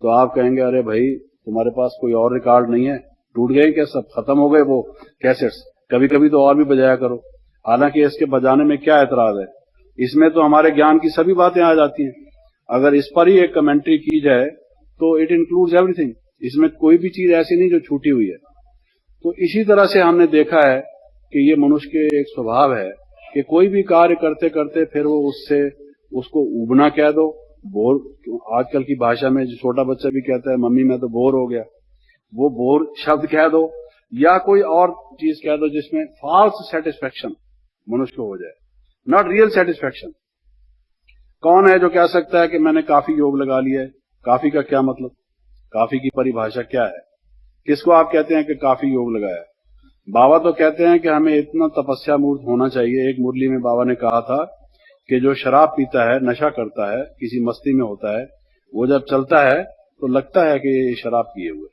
तो आप कहेंगे अरे भाई तुम्हारे पास कोई और रिकॉर्ड नहीं है, टूट गए क्या, सब खत्म हो गए वो कैसेट्स, कभी कभी तो और भी बजाया करो। हालांकि इसके बजाने में क्या एतराज है, इसमें तो हमारे ज्ञान की सभी बातें आ जाती हैं। अगर इस पर ही एक कमेंट्री की जाए तो इट इंक्लूड्स एवरीथिंग, इसमें कोई भी चीज ऐसी नहीं जो छूटी हुई है। तो इसी तरह से हमने देखा है कि ये मनुष्य के एक स्वभाव है कि कोई भी कार्य करते करते फिर वो उसको उबना कह दो, बोर, आजकल की भाषा में जो छोटा बच्चा भी कहता है मम्मी मैं तो बोर हो गया, वो बोर शब्द कह दो या कोई और चीज कह दो जिसमें फॉल्स सेटिस्फेक्शन मनुष्य को हो जाए, नॉट रियल सेटिस्फेक्शन। कौन है जो कह सकता है कि मैंने काफी योग लगा लिया है? काफी का क्या मतलब, काफी की परिभाषा क्या है? किसको आप कहते हैं कि काफी योग लगाया? बाबा तो कहते हैं कि हमें इतना तपस्या मूर्त होना चाहिए। एक मुरली में बाबा ने कहा था कि जो शराब पीता है, नशा करता है, किसी मस्ती में होता है, वो जब चलता है तो लगता है कि ये शराब पिए हुए,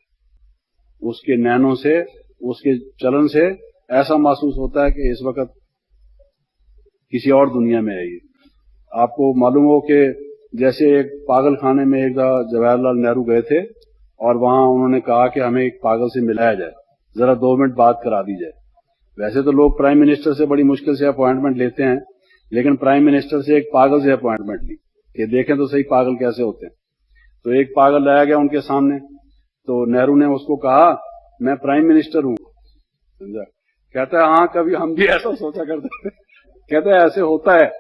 उसके नैनों से, उसके चलन से ऐसा महसूस होता है कि इस वक्त किसी और दुनिया में है ये। आपको मालूम हो कि जैसे एक पागल खाने में एक जवाहरलाल नेहरू गए थे और वहां उन्होंने कहा कि हमें एक पागल से मिलाया जाए, जरा 2 मिनट बात करा दी जाए। वैसे तो लोग प्राइम मिनिस्टर से बड़ी मुश्किल से अपॉइंटमेंट लेते हैं, लेकिन प्राइम मिनिस्टर से एक पागल से अपॉइंटमेंट ली कि देखें तो सही पागल कैसे होते हैं। तो एक पागल लाया गया उनके सामने, तो नेहरू ने उसको कहा मैं प्राइम मिनिस्टर हूं, समझा? कहता है हाँ कभी हम भी ऐसा सोचा करते थे। कहता है ऐसे होता है,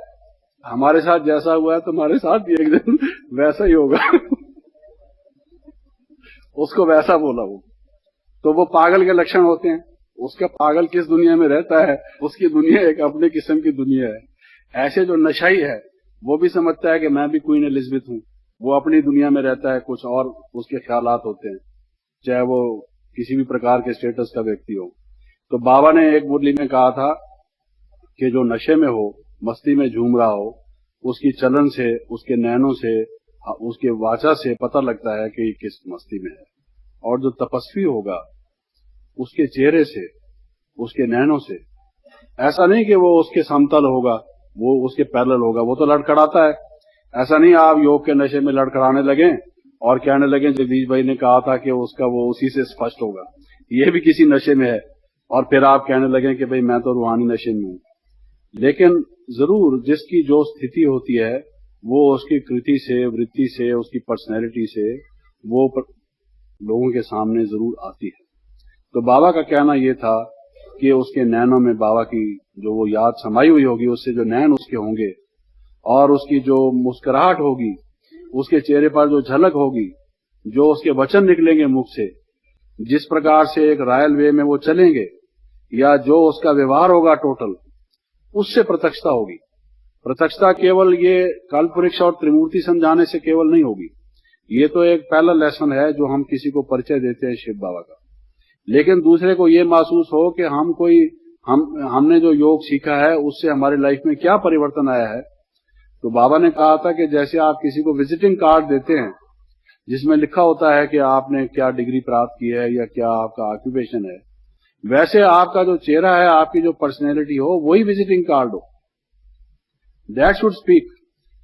हमारे साथ जैसा हुआ है तुम्हारे साथ भी एक दिन वैसा ही होगा। उसको वैसा बोला वो, तो वो पागल के लक्षण होते हैं। उसका पागल किस दुनिया में रहता है, उसकी दुनिया एक अपने किस्म की दुनिया है। ऐसे जो नशाई है वो भी समझता है कि मैं भी क्वीन एलिजाबेथ हूं, वो अपनी दुनिया में रहता है, कुछ और उसके ख्यालात होते हैं, चाहे वो किसी भी प्रकार के स्टेटस का व्यक्ति हो। तो बाबा ने एक मुरली में कहा था कि जो नशे में हो, मस्ती में झूम रहा हो, उसकी चलन से, उसके नैनों से, उसके वाचा से पता लगता है कि ये किस मस्ती में है। और जो तपस्वी होगा उसके चेहरे से, उसके नैनों से, ऐसा नहीं कि वो उसके समतल होगा, वो उसके पैरेलल होगा, वो तो लड़खड़ाता है। ऐसा नहीं आप योग के नशे में लड़खड़ाने लगे और कहने लगे जगदीश भाई ने कहा था कि उसका वो उसी से स्पष्ट होगा, ये भी किसी नशे में है, और फिर आप कहने लगे कि भाई मैं तो रूहानी नशे में हूं। लेकिन जरूर जिसकी जो स्थिति होती है वो उसकी कृति से, वृत्ति से, उसकी पर्सनैलिटी से वो लोगों के सामने जरूर आती है। तो बाबा का कहना यह था कि उसके नैनों में बाबा की जो वो याद समाई हुई होगी, उससे जो नैन उसके होंगे और उसकी जो मुस्कुराहट होगी, उसके चेहरे पर जो झलक होगी, जो उसके वचन निकलेंगे मुख से, जिस प्रकार से एक रॉयल वे में वो चलेंगे, या जो उसका व्यवहार होगा टोटल, उससे प्रत्यक्षता होगी। प्रत्यक्षता केवल ये काल्पनिक और त्रिमूर्ति समझाने से केवल नहीं होगी। ये तो एक पहला लेसन है जो हम किसी को परिचय देते हैं शिव बाबा का, लेकिन दूसरे को ये महसूस हो कि हमने जो योग सीखा है उससे हमारी लाइफ में क्या परिवर्तन आया है। तो बाबा ने कहा था कि जैसे आप किसी को विजिटिंग कार्ड देते हैं जिसमें लिखा होता है कि आपने क्या डिग्री प्राप्त की है या क्या आपका ऑक्यूपेशन है, वैसे आपका जो चेहरा है, आपकी जो पर्सनैलिटी हो, वही विजिटिंग कार्ड हो। That should speak.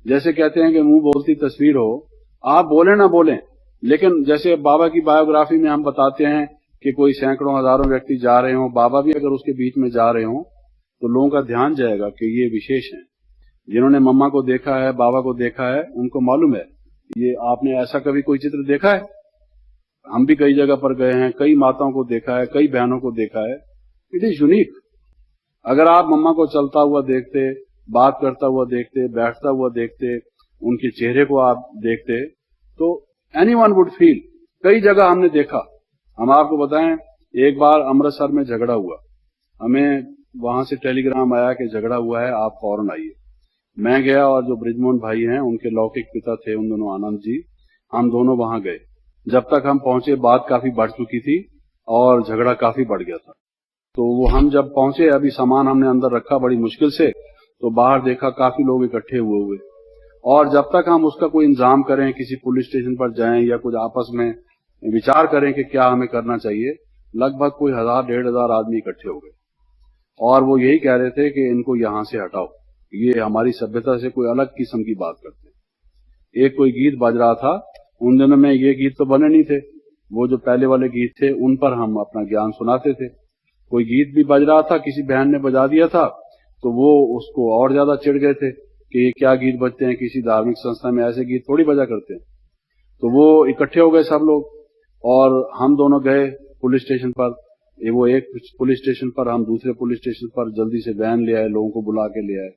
जैसे कहते हैं कि मुंह बोलती तस्वीर हो, आप बोले ना बोलें, लेकिन जैसे बाबा की बायोग्राफी में हम बताते हैं कि कोई सैकड़ों हजारों व्यक्ति जा रहे हो, बाबा भी अगर उसके बीच में जा रहे हो तो लोगों का ध्यान जाएगा कि ये विशेष हैं। जिन्होंने मम्मा को देखा है, बाबा को देखा है, उनको मालूम है ये आपने ऐसा कभी कोई चित्र देखा है। हम भी कई जगह पर गए हैं, कई माताओं को देखा है, कई बहनों को देखा है। It is unique. अगर आप मम्मा को चलता हुआ देखते, बात करता हुआ देखते, बैठता हुआ देखते, उनके चेहरे को आप देखते, तो एनीवन वुड फील। कई जगह हमने देखा। हम आपको बताएं, एक बार अमृतसर में झगड़ा हुआ, हमें वहां से टेलीग्राम आया कि झगड़ा हुआ है, आप फौरन आइए। मैं गया और जो ब्रिजमोहन भाई हैं, उनके लौकिक पिता थे उन दोनों, आनंद जी, हम दोनों वहां गए। जब तक हम पहुंचे बात काफी बढ़ चुकी थी और झगड़ा काफी बढ़ गया था। तो वो हम जब पहुंचे, अभी सामान हमने अंदर रखा बड़ी मुश्किल से, तो बाहर देखा काफी लोग इकट्ठे हुए। और जब तक हम उसका कोई इंतजाम करें, किसी पुलिस स्टेशन पर जाएं या कुछ आपस में विचार करें कि क्या हमें करना चाहिए, लगभग कोई 1000-1500 आदमी इकट्ठे हो गए। और वो यही कह रहे थे कि इनको यहां से हटाओ, ये हमारी सभ्यता से कोई अलग किस्म की बात करते हैं। एक कोई गीत बज रहा था, उन दिनों में ये गीत तो बने नहीं थे, वो जो पहले वाले गीत थे उन पर हम अपना ज्ञान सुनाते थे। कोई गीत भी बज रहा था, किसी बहन ने बजा दिया था तो वो उसको और ज्यादा चिढ़ गए थे कि ये क्या गीत बजते हैं, किसी धार्मिक संस्था में ऐसे गीत थोड़ी बजा करते हैं। तो वो इकट्ठे हो गए सब लोग और हम दोनों गए पुलिस स्टेशन पर। वो एक पुलिस स्टेशन पर, हम दूसरे पुलिस स्टेशन पर जल्दी से वैन ले आए, लोगों को बुला के ले आए।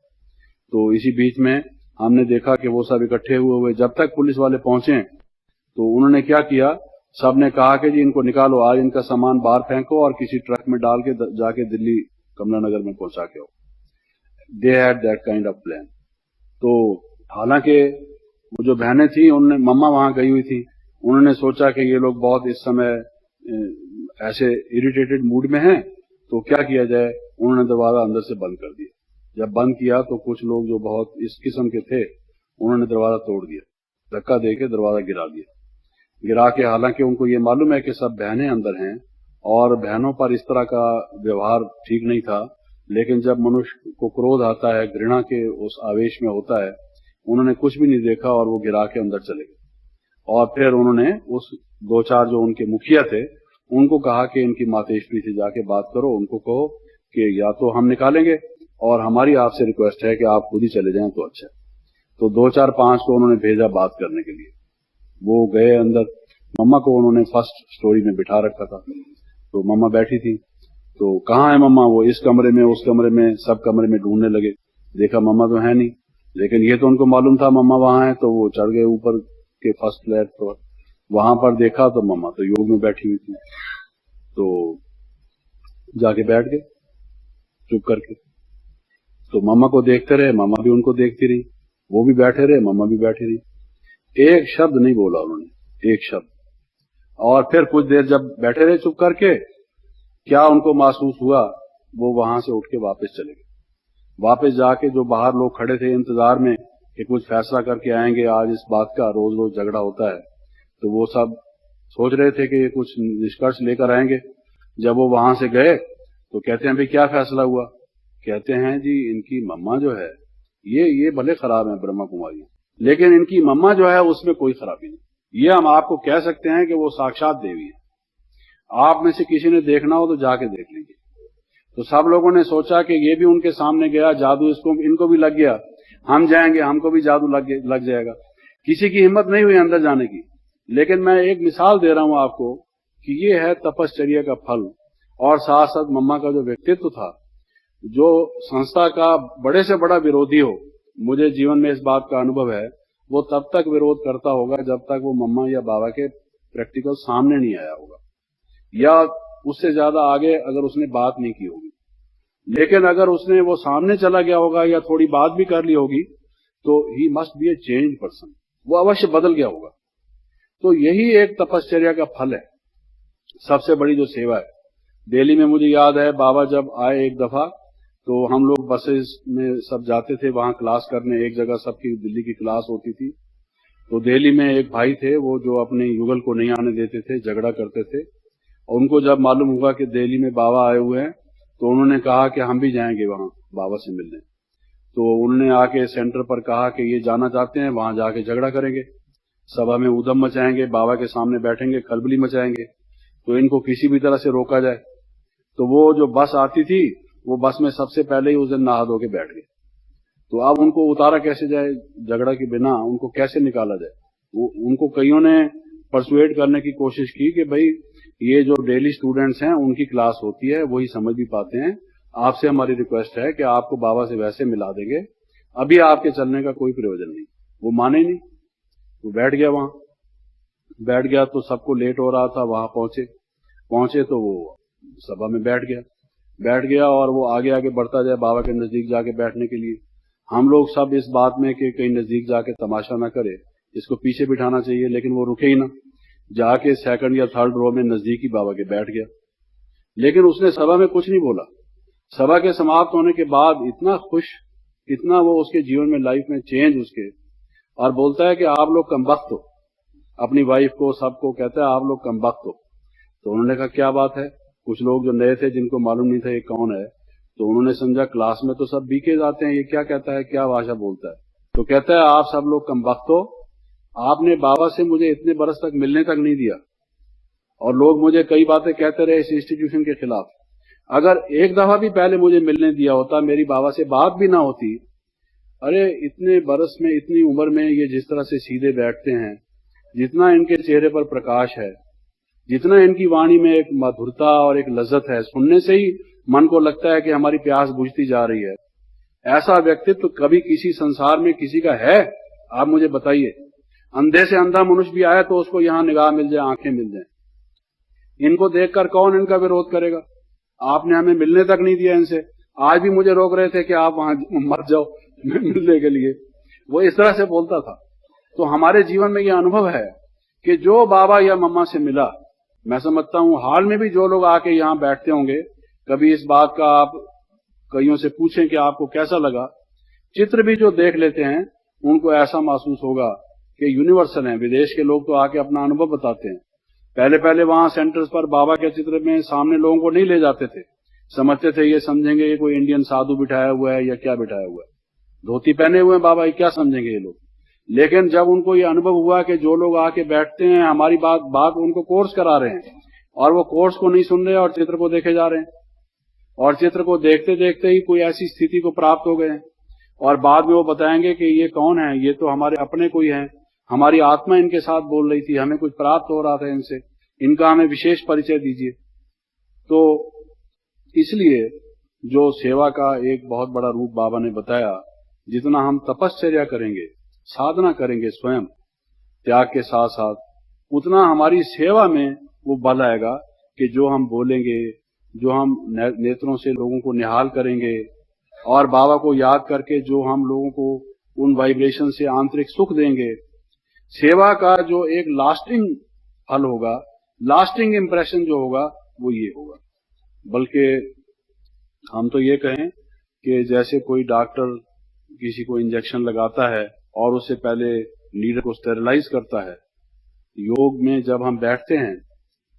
तो इसी बीच में हमने देखा कि वो सब इकट्ठे हुए। जब तक पुलिस वाले पहुंचे तो उन्होंने क्या किया, सबने कहा कि जी इनको निकालो, आज इनका सामान बाहर फेंको और किसी ट्रक में डाल के जाके दिल्ली कमला नगर में पहुंचा के आओ। They had that kind of plan. तो हालांकि वो जो बहनें थी, उन्होंने, मम्मा वहां गई हुई थी, उन्होंने सोचा कि ये लोग बहुत इस समय ऐसे इरिटेटेड मूड में हैं, तो क्या किया जाए। उन्होंने दरवाजा अंदर से बंद कर दिया। जब बंद किया तो कुछ लोग जो बहुत इस किस्म के थे, उन्होंने दरवाजा तोड़ दिया, धक्का देके दरवाजा गिरा दिया। गिरा के, हालांकि उनको ये मालूम है कि सब बहनें अंदर हैं और बहनों पर इस तरह का व्यवहार ठीक नहीं था, लेकिन जब मनुष्य को क्रोध आता है, घृणा के उस आवेश में होता है, उन्होंने कुछ भी नहीं देखा और वो गिरा के अंदर चले गए। और फिर उन्होंने उस दो चार जो उनके मुखिया थे उनको कहा कि इनकी मातेश्वरी से जाके बात करो, उनको कहो कि या तो हम निकालेंगे और हमारी आपसे रिक्वेस्ट है कि आप खुद ही चले जाएं तो अच्छा है। तो 2 4 5 को उन्होंने भेजा बात करने के लिए। वो गए अंदर। मम्मा को उन्होंने फर्स्ट स्टोरी में बिठा रखा था, तो मम्मा बैठी थी। तो कहाँ है मम्मा, वो इस कमरे में, उस कमरे में, सब कमरे में ढूंढने लगे। देखा मम्मा तो है नहीं, लेकिन ये तो उनको मालूम था मम्मा वहां है, तो वो चढ़ गए ऊपर के फर्स्ट फ्लैट पर। वहां पर देखा तो मम्मा तो योग में बैठी हुई थी। तो जाके बैठ गए चुप करके। तो मम्मा को देखते रहे, मम्मा भी उनको देखती रही, वो भी बैठे रहे, मम्मा भी बैठी रही। एक शब्द नहीं बोला उन्होंने, एक शब्द। और फिर कुछ देर जब बैठे रहे चुप करके, क्या उनको महसूस हुआ, वो वहां से उठ के वापस चले गए। वापस जाके जो बाहर लोग खड़े थे इंतजार में कि कुछ फैसला करके आएंगे, आज इस बात का रोज रोज झगड़ा होता है, तो वो सब सोच रहे थे कि कुछ निष्कर्ष लेकर आएंगे। जब वो वहां से गए तो कहते हैं भाई क्या फैसला हुआ। कहते हैं जी इनकी मम्मा जो है, ये भले खराब है ब्रह्मा कुमारी, लेकिन इनकी मम्मा जो है उसमें कोई खराबी नहीं। ये हम आपको कह सकते हैं कि वो साक्षात देवी है। आप में से किसी ने देखना हो तो जाके देख लीजिए। तो सब लोगों ने सोचा कि ये भी उनके सामने गया, जादू इनको भी लग गया, हम जाएंगे हमको भी जादू लग जाएगा। किसी की हिम्मत नहीं हुई अंदर जाने की। लेकिन मैं एक मिसाल दे रहा हूं आपको कि ये है तपश्चर्या का फल। और साथ साथ मम्मा का जो व्यक्तित्व था, जो संस्था का बड़े से बड़ा विरोधी हो, मुझे जीवन में इस बात का अनुभव है, वो तब तक विरोध करता होगा जब तक वो मम्मा या बाबा के प्रैक्टिकल सामने नहीं आया होगा, या उससे ज्यादा आगे अगर उसने बात नहीं की होगी। लेकिन अगर उसने वो सामने चला गया होगा या थोड़ी बात भी कर ली होगी, तो he must be A change person, वो अवश्य बदल गया होगा। तो यही एक तपश्चर्या का फल है, सबसे बड़ी जो सेवा है। दिल्ली में मुझे याद है, बाबा जब आए एक दफा, तो हम लोग बसेस में सब जाते थे वहां क्लास करने। एक जगह सबकी दिल्ली की क्लास होती थी। तो दिल्ली में एक भाई थे, वो जो अपने युगल को नहीं आने देते थे, झगड़ा करते थे। और उनको जब मालूम हुआ कि दिल्ली में बाबा आए हुए हैं, तो उन्होंने कहा कि हम भी जाएंगे वहां बाबा से मिलने। तो उन्होंने आके सेंटर पर कहा कि ये जाना चाहते हैं, वहां जाके झगड़ा करेंगे, सभा में ऊधम मचाएंगे, बाबा के सामने बैठेंगे, खलबली मचाएंगे, तो इनको किसी भी तरह से रोका जाए। तो वो जो बस आती थी, वो बस में सबसे पहले ही उस दिन नहा धो के बैठ गए। तो अब उनको उतारा कैसे जाए, झगड़ा के बिना उनको कैसे निकाला जाए। उनको कईयों ने परसुएट करने की कोशिश की कि भाई ये जो डेली स्टूडेंट्स हैं उनकी क्लास होती है, वही समझ भी पाते हैं, आपसे हमारी रिक्वेस्ट है कि आपको बाबा से वैसे मिला देंगे, अभी आपके चलने का कोई प्रयोजन नहीं। वो माने नहीं, वो बैठ गया वहां। बैठ गया तो सबको लेट हो रहा था, वहां पहुंचे तो वो सभा में बैठ गया और वो आगे आगे बढ़ता जाए बाबा के नजदीक जाके बैठने के लिए। हम लोग सब इस बात में कि कहीं नजदीक जाके तमाशा ना करे, इसको पीछे बिठाना चाहिए, लेकिन वो रुके ही ना, जाके सेकंड या थर्ड रो में नजदीकी बाबा के बैठ गया। लेकिन उसने सभा में कुछ नहीं बोला। सभा के समाप्त होने के बाद इतना खुश, इतना वो उसके जीवन में, लाइफ में चेंज उसके, और बोलता है कि आप लोग कमबख्त हो। अपनी वाइफ को, सबको कहता है आप लोग कमबख्त हो। तो उन्होंने कहा क्या बात है। कुछ लोग जो नए थे, जिनको मालूम नहीं था ये कौन है, तो उन्होंने समझा क्लास में तो सब बीके जाते हैं, ये क्या कहता है, क्या भाषा बोलता है। तो कहता है आप सब लोग कमबख्त हो, आपने बाबा से मुझे इतने बरस तक मिलने तक नहीं दिया और लोग मुझे कई बातें कहते रहे इस इंस्टीट्यूशन के खिलाफ। अगर एक दफा भी पहले मुझे मिलने दिया होता, मेरी बाबा से बात भी ना होती। अरे इतने बरस में, इतनी उम्र में ये जिस तरह से सीधे बैठते हैं, जितना इनके चेहरे पर प्रकाश है, जितना इनकी वाणी में एक मधुरता और एक लज्जत है, सुनने से ही मन को लगता है कि हमारी प्यास बुझती जा रही है। ऐसा व्यक्तित्व कभी किसी संसार में किसी का है? आप मुझे बताइए। अंधे से अंधा मनुष्य भी आया तो उसको यहाँ निगाह मिल जाए, आंखें मिल जाए। इनको देखकर कौन इनका विरोध करेगा? आपने हमें मिलने तक नहीं दिया इनसे। आज भी मुझे रोक रहे थे कि आप वहां मत जाओ मिलने के लिए। वो इस तरह से बोलता था। तो हमारे जीवन में यह अनुभव है कि जो बाबा या मम्मा से मिला, मैं समझता हूं हाल में भी जो लोग आके यहाँ बैठते होंगे, कभी इस बात का आप कईयों से पूछें कि आपको कैसा लगा। चित्र भी जो देख लेते हैं उनको ऐसा महसूस होगा कि यूनिवर्सल हैं। विदेश के लोग तो आके अपना अनुभव बताते हैं। पहले पहले वहां सेंटर्स पर बाबा के चित्र में सामने लोगों को नहीं ले जाते थे, समझते थे ये समझेंगे ये कोई इंडियन साधु बिठाया हुआ है या क्या बिठाया हुआ है, धोती पहने हुए बाबा, ये क्या समझेंगे ये लोग। लेकिन जब उनको ये अनुभव हुआ कि जो लोग आके बैठते हैं हमारी बात उनको कोर्स करा रहे हैं और वो कोर्स को नहीं सुन रहे और चित्र को देखे जा रहे हैं, और चित्र को देखते देखते ही कोई ऐसी स्थिति को प्राप्त हो गए हैं और बाद में वो बताएंगे कि ये कौन है, ये तो हमारे अपने कोई हैं, हमारी आत्मा इनके साथ बोल रही थी, हमें कुछ प्राप्त हो रहा था इनसे, इनका हमें विशेष परिचय दीजिए। तो इसलिए जो सेवा का एक बहुत बड़ा रूप बाबा ने बताया, जितना हम तपश्चर्या करेंगे, साधना करेंगे स्वयं त्याग के साथ साथ, उतना हमारी सेवा में वो बल आएगा कि जो हम बोलेंगे, जो हम नेत्रों से लोगों को निहाल करेंगे और बाबा को याद करके जो हम लोगों को उन वाइब्रेशन से आंतरिक सुख देंगे, सेवा का जो एक लास्टिंग फल होगा, लास्टिंग इंप्रेशन जो होगा वो ये होगा। बल्कि हम तो ये कहें कि जैसे कोई डॉक्टर किसी को इंजेक्शन लगाता है और उससे पहले नीडल को स्टेरिलाइज करता है, योग में जब हम बैठते हैं,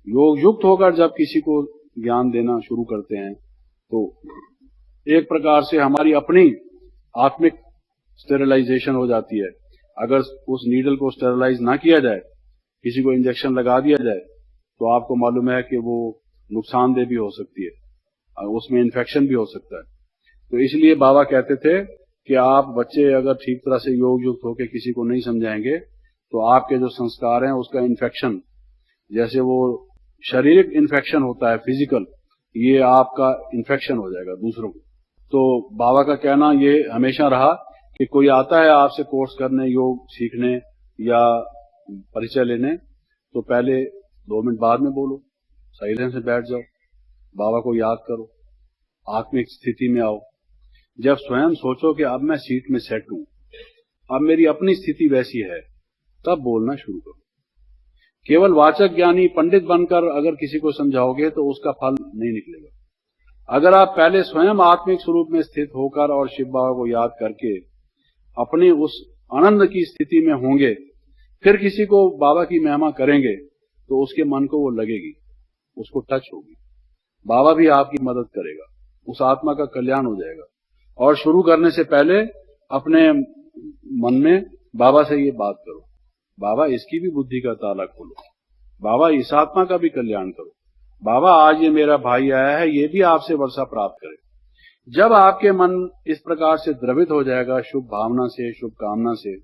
योग युक्त होकर जब किसी को ज्ञान देना शुरू करते हैं, तो एक प्रकार से हमारी अपनी आत्मिक स्टेरिलाइजेशन हो जाती है। अगर उस नीडल को स्टेरिलाइज ना किया जाए, किसी को इंजेक्शन लगा दिया जाए, तो आपको मालूम है कि वो नुकसानदेह भी हो सकती है, उसमें इन्फेक्शन भी हो सकता है। तो इसलिए बाबा कहते थे कि आप बच्चे अगर ठीक तरह से योग युक्त होकर किसी को नहीं समझाएंगे तो आपके जो संस्कार हैं उसका इन्फेक्शन, जैसे वो शारीरिक इन्फेक्शन होता है फिजिकल, ये आपका इन्फेक्शन हो जाएगा दूसरों को। तो बाबा का कहना ये हमेशा रहा कि कोई आता है आपसे कोर्स करने, योग सीखने या परिचय लेने, तो पहले 2 मिनट बाद में बोलो, साइलेंस में बैठ जाओ, बाबा को याद करो, आत्मिक स्थिति में आओ। जब स्वयं सोचो कि अब मैं सीट में सेट हूं, अब मेरी अपनी स्थिति वैसी है, तब बोलना शुरू करो। केवल वाचक ज्ञानी पंडित बनकर अगर किसी को समझाओगे तो उसका फल नहीं निकलेगा। अगर आप पहले स्वयं आत्मिक स्वरूप में स्थित होकर और शिव बाबा को याद करके अपनी उस आनंद की स्थिति में होंगे, फिर किसी को बाबा की महिमा करेंगे तो उसके मन को वो लगेगी, उसको टच होगी, बाबा भी आपकी मदद करेगा, उस आत्मा का कल्याण हो जाएगा। और शुरू करने से पहले अपने मन में बाबा से ये बात करो, बाबा इसकी भी बुद्धि का ताला खोलो, बाबा इस आत्मा का भी कल्याण करो, बाबा आज ये मेरा भाई आया है, ये भी आपसे वर्षा प्राप्त करे। जब आपके मन इस प्रकार से द्रवित हो जाएगा शुभ भावना से, शुभ कामना से,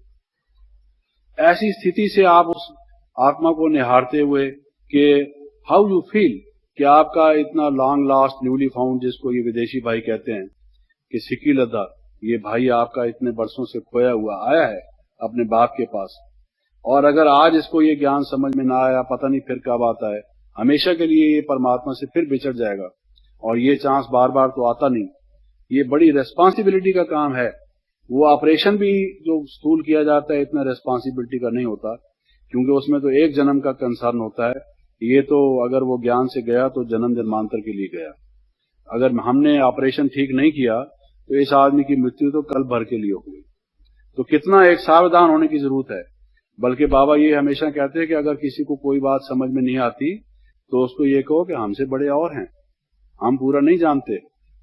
ऐसी स्थिति से आप उस आत्मा को निहारते हुए कि हाउ यू फील, कि आपका इतना लॉन्ग लास्ट न्यूली फाउंड, जिसको ये विदेशी भाई कहते हैं कि सिक्की लद्दा, ये भाई आपका इतने वर्षों से खोया हुआ आया है अपने बाप के पास, और अगर आज इसको ये ज्ञान समझ में ना आया, पता नहीं फिर कब आता है, हमेशा के लिए ये परमात्मा से फिर बिछड़ जाएगा और ये चांस बार बार तो आता नहीं। ये बड़ी रेस्पॉन्सिबिलिटी का काम है। वो ऑपरेशन भी जो स्थूल किया जाता है इतना रेस्पॉन्सिबिलिटी का नहीं होता, क्योंकि उसमें तो एक जन्म का कंसर्न होता है। ये तो अगर वो ज्ञान से गया तो जन्म जन्मांतर के लिए गया। अगर हमने ऑपरेशन ठीक नहीं किया तो इस आदमी की मृत्यु तो कल भर के लिए हो गई। तो कितना एक सावधान होने की जरूरत है। बल्कि बाबा ये हमेशा कहते हैं कि अगर किसी को कोई बात समझ में नहीं आती तो उसको ये कहो कि हमसे बड़े और हैं, हम पूरा नहीं जानते,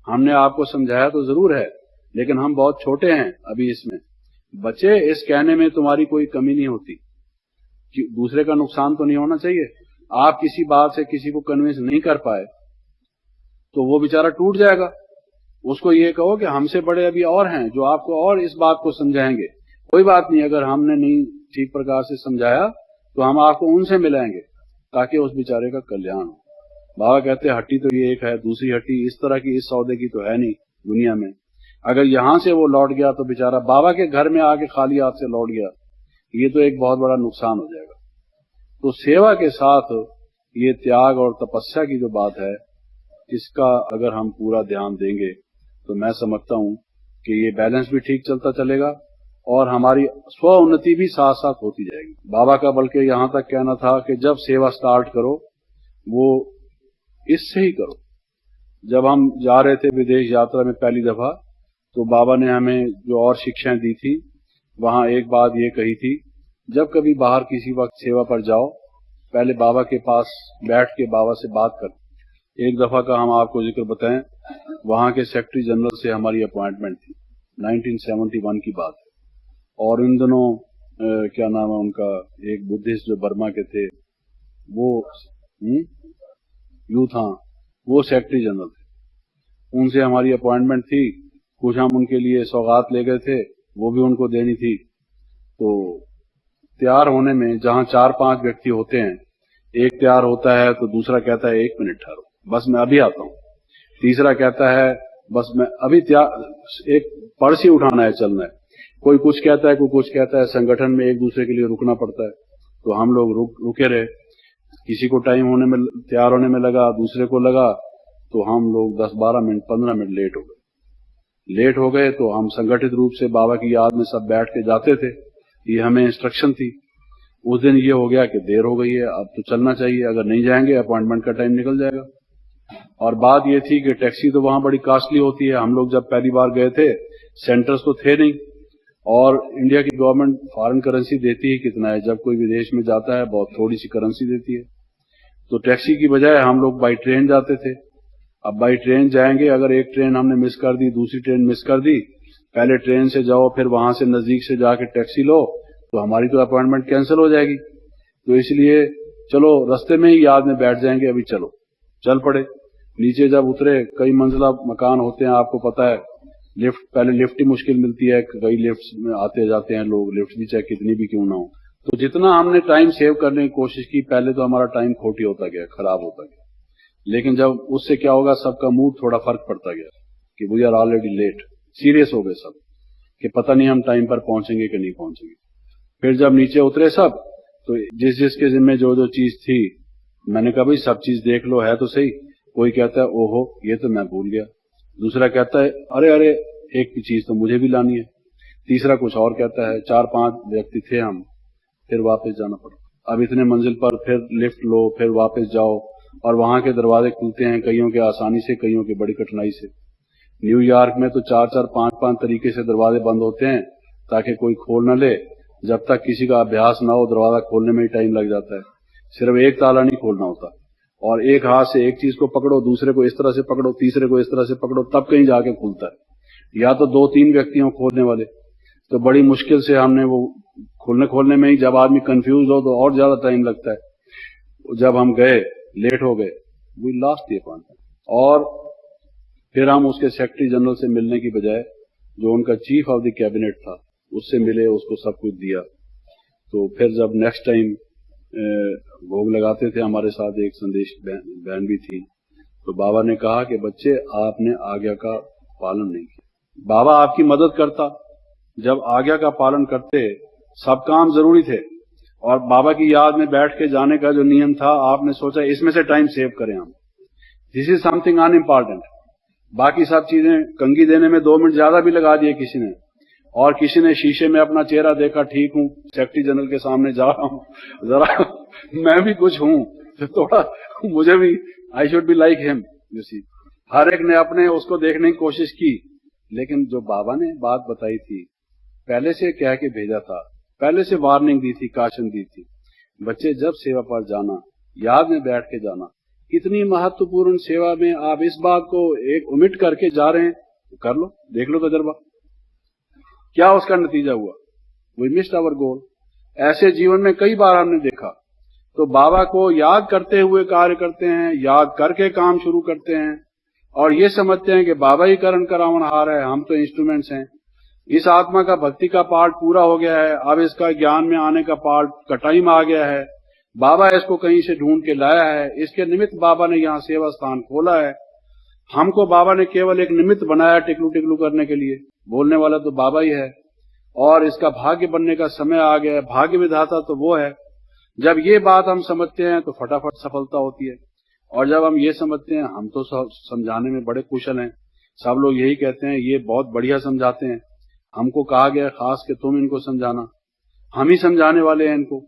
हमने आपको समझाया तो जरूर है, लेकिन हम बहुत छोटे हैं अभी इसमें। बच्चे, इस कहने में तुम्हारी कोई कमी नहीं होती कि दूसरे का नुकसान तो नहीं होना चाहिए। आप किसी बात से किसी को कन्विंस नहीं कर पाए तो वो बेचारा टूट जाएगा। उसको ये कहो कि हमसे बड़े अभी और हैं जो आपको और इस बात को समझाएंगे। कोई बात नहीं, अगर हमने नहीं ठीक प्रकार से समझाया तो हम आपको उनसे मिलाएंगे ताकि उस बेचारे का कल्याण हो। बाबा कहते हैं हट्टी तो ये एक है, दूसरी हट्टी इस तरह की इस सौदे की तो है नहीं दुनिया में। अगर यहां से वो लौट गया तो बेचारा बाबा के घर में आके खाली हाथ से लौट गया, ये तो एक बहुत बड़ा नुकसान हो जाएगा। तो सेवा के साथ ये त्याग और तपस्या की जो बात है, इसका अगर हम पूरा ध्यान देंगे तो मैं समझता हूं कि ये बैलेंस भी ठीक चलता चलेगा और हमारी स्व उन्नति भी साथ साथ होती जाएगी। बाबा का बल्कि यहां तक कहना था कि जब सेवा स्टार्ट करो वो इससे ही करो। जब हम जा रहे थे विदेश यात्रा में पहली दफा, तो बाबा ने हमें जो और शिक्षाएं दी थी, वहां एक बात ये कही थी, जब कभी बाहर किसी वक्त सेवा पर जाओ, पहले बाबा के पास बैठ के बाबा से बात कर। एक दफा का हम आपको जिक्र बताएं, वहां के सेक्रेटरी जनरल से हमारी अपॉइंटमेंट थी, 1971 की बात है। और इन दिनों क्या नाम है उनका, एक बुद्धिस्ट जो बर्मा के थे, वो यूथ, हाँ, वो सेक्रेटरी जनरल थे। उनसे हमारी अपॉइंटमेंट थी। कुछ हम उनके लिए सौगात ले गए थे, वो भी उनको देनी थी। तो तैयार होने में जहां 4-5 व्यक्ति होते हैं, एक तैयार होता है तो दूसरा कहता है 1 मिनट ठहरो, बस मैं अभी आता हूं। तीसरा कहता है बस मैं अभी एक पर्स ही उठाना है, चलना है। कोई कुछ कहता है, कोई कुछ कहता है। संगठन में एक दूसरे के लिए रुकना पड़ता है, तो हम लोग रुके रहे। किसी को टाइम होने में, तैयार होने में लगा, दूसरे को लगा, तो हम लोग 10-12 मिनट 15 मिनट लेट हो गए। तो हम संगठित रूप से बाबा की याद में सब बैठ के जाते थे, ये हमें इंस्ट्रक्शन थी। उस दिन ये हो गया कि देर हो गई है, अब तो चलना चाहिए, अगर नहीं जाएंगे अपॉइंटमेंट का टाइम निकल जाएगा। और बात ये थी कि टैक्सी तो वहां बड़ी कॉस्टली होती है। हम लोग जब पहली बार गए थे, सेंटर्स तो थे नहीं, और इंडिया की गवर्नमेंट फॉरेन करेंसी देती ही कितना है, जब कोई विदेश में जाता है बहुत थोड़ी सी करेंसी देती है। तो टैक्सी की बजाय हम लोग बाई ट्रेन जाते थे। अब बाई ट्रेन जाएंगे, अगर एक ट्रेन हमने मिस कर दी, दूसरी ट्रेन मिस कर दी, पहले ट्रेन से जाओ फिर वहां से नजदीक से जाके टैक्सी लो, तो हमारी तो अपॉइंटमेंट कैंसिल हो जाएगी। तो इसलिए चलो रास्ते में ही याद में बैठ जाएंगे, अभी चलो, चल पड़े। नीचे जब उतरे, कई मंजिला मकान होते हैं, आपको पता है, लिफ्ट, पहले लिफ्ट ही मुश्किल मिलती है, कई लिफ्ट में आते जाते हैं लोग, लिफ्ट भी चाहे कितनी भी क्यों ना हो। तो जितना हमने टाइम सेव करने की कोशिश की, पहले तो हमारा टाइम खोटी होता गया, खराब होता गया। लेकिन जब उससे क्या होगा, सबका मूड थोड़ा फर्क पड़ता गया कि we are already late, serious हो गए सब कि पता नहीं हम टाइम पर पहुंचेंगे कि नहीं पहुंचेंगे। फिर जब नीचे उतरे सब, तो जिस जिसके जिम्मे जो जो चीज थी, मैंने कहा भाई सब चीज देख लो, है तो सही। कोई कहता है ओहो ये तो मैं भूल गया, दूसरा कहता है अरे अरे एक चीज तो मुझे भी लानी है, तीसरा कुछ और कहता है। 4-5 व्यक्ति थे हम, फिर वापस जाना पड़ा। अब इतने मंजिल पर फिर लिफ्ट लो, फिर वापस जाओ, और वहां के दरवाजे खुलते हैं, कईयों के आसानी से, कईयों के बड़ी कठिनाई से। न्यूयॉर्क में तो 4-4, 5-5 तरीके से दरवाजे बंद होते हैं ताकि कोई खोल न ले। जब तक किसी का अभ्यास ना हो, दरवाजा खोलने में ही टाइम लग जाता है। सिर्फ एक ताला नहीं खोलना होता, और एक हाथ से एक चीज को पकड़ो, दूसरे को इस तरह से पकड़ो, तीसरे को इस तरह से पकड़ो, तब कहीं जाके खुलता है। या तो 2-3 व्यक्ति हों खोलने वाले, तो बड़ी मुश्किल से हमने वो खोलने में ही, जब आदमी कंफ्यूज हो तो और ज्यादा टाइम लगता है। जब हम गए, लेट हो गए, वी लॉस्ट द अपॉइंटमेंट। और फिर हम उसके सेक्रेटरी जनरल से मिलने की बजाय जो उनका चीफ ऑफ द कैबिनेट था उससे मिले, उसको सब कुछ दिया। तो फिर जब नेक्स्ट टाइम भोग लगाते थे, हमारे साथ एक संदेश बहन भी थी, तो बाबा ने कहा कि बच्चे आपने आज्ञा का पालन नहीं किया। बाबा आपकी मदद करता, जब आज्ञा का पालन करते, सब काम जरूरी थे, और बाबा की याद में बैठ के जाने का जो नियम था, आपने सोचा इसमें से टाइम सेव करें हम, दिस इज समथिंग अनइम्पॉर्टेंट। बाकी सब चीजें, कंगी देने में 2 मिनट ज्यादा भी लगा दिए किसी ने, और किसी ने शीशे में अपना चेहरा देखा, ठीक हूं, सेक्रेटरी जनरल के सामने जा रहा हूं, जरा मैं भी कुछ हूं, तो थोड़ा मुझे भी, I should be like him, you see. हर एक ने अपने उसको देखने की कोशिश की, लेकिन जो बाबा ने बात बताई थी, पहले से कह के भेजा था, पहले से वार्निंग दी थी, काशन दी थी, बच्चे जब सेवा पर जाना, याद में बैठ के जाना, इतनी महत्वपूर्ण सेवा में आप इस बात को एक ओमिट करके जा रहे हैं, तो कर लो, देख लो तजर्बा क्या उसका नतीजा हुआ। We missed our goal. ऐसे जीवन में कई बार हमने देखा। तो बाबा को याद करते हुए कार्य करते हैं, याद करके काम शुरू करते हैं और ये समझते हैं कि बाबा ही करण करावनहार है, हम तो इंस्ट्रूमेंट्स हैं। इस आत्मा का भक्ति का पार्ट पूरा हो गया है, अब इसका ज्ञान में आने का पार्ट का टाइम आ गया है। बाबा इसको कहीं से ढूंढ के लाया है, इसके निमित्त बाबा ने यहाँ सेवा स्थान खोला है। हमको बाबा ने केवल एक निमित्त बनाया टिकलू टिकलू करने के लिए, बोलने वाला तो बाबा ही है और इसका भाग्य बनने का समय आ गया है, भाग्य विधाता तो वो है। जब ये बात हम समझते हैं तो फटाफट सफलता होती है। और जब हम ये समझते हैं हम तो समझाने में बड़े कुशल हैं, सब लोग यही कहते हैं ये बहुत बढ़िया समझाते हैं, हमको कहा गया खास कि तुम इनको समझाना, हम ही समझाने वाले हैं इनको,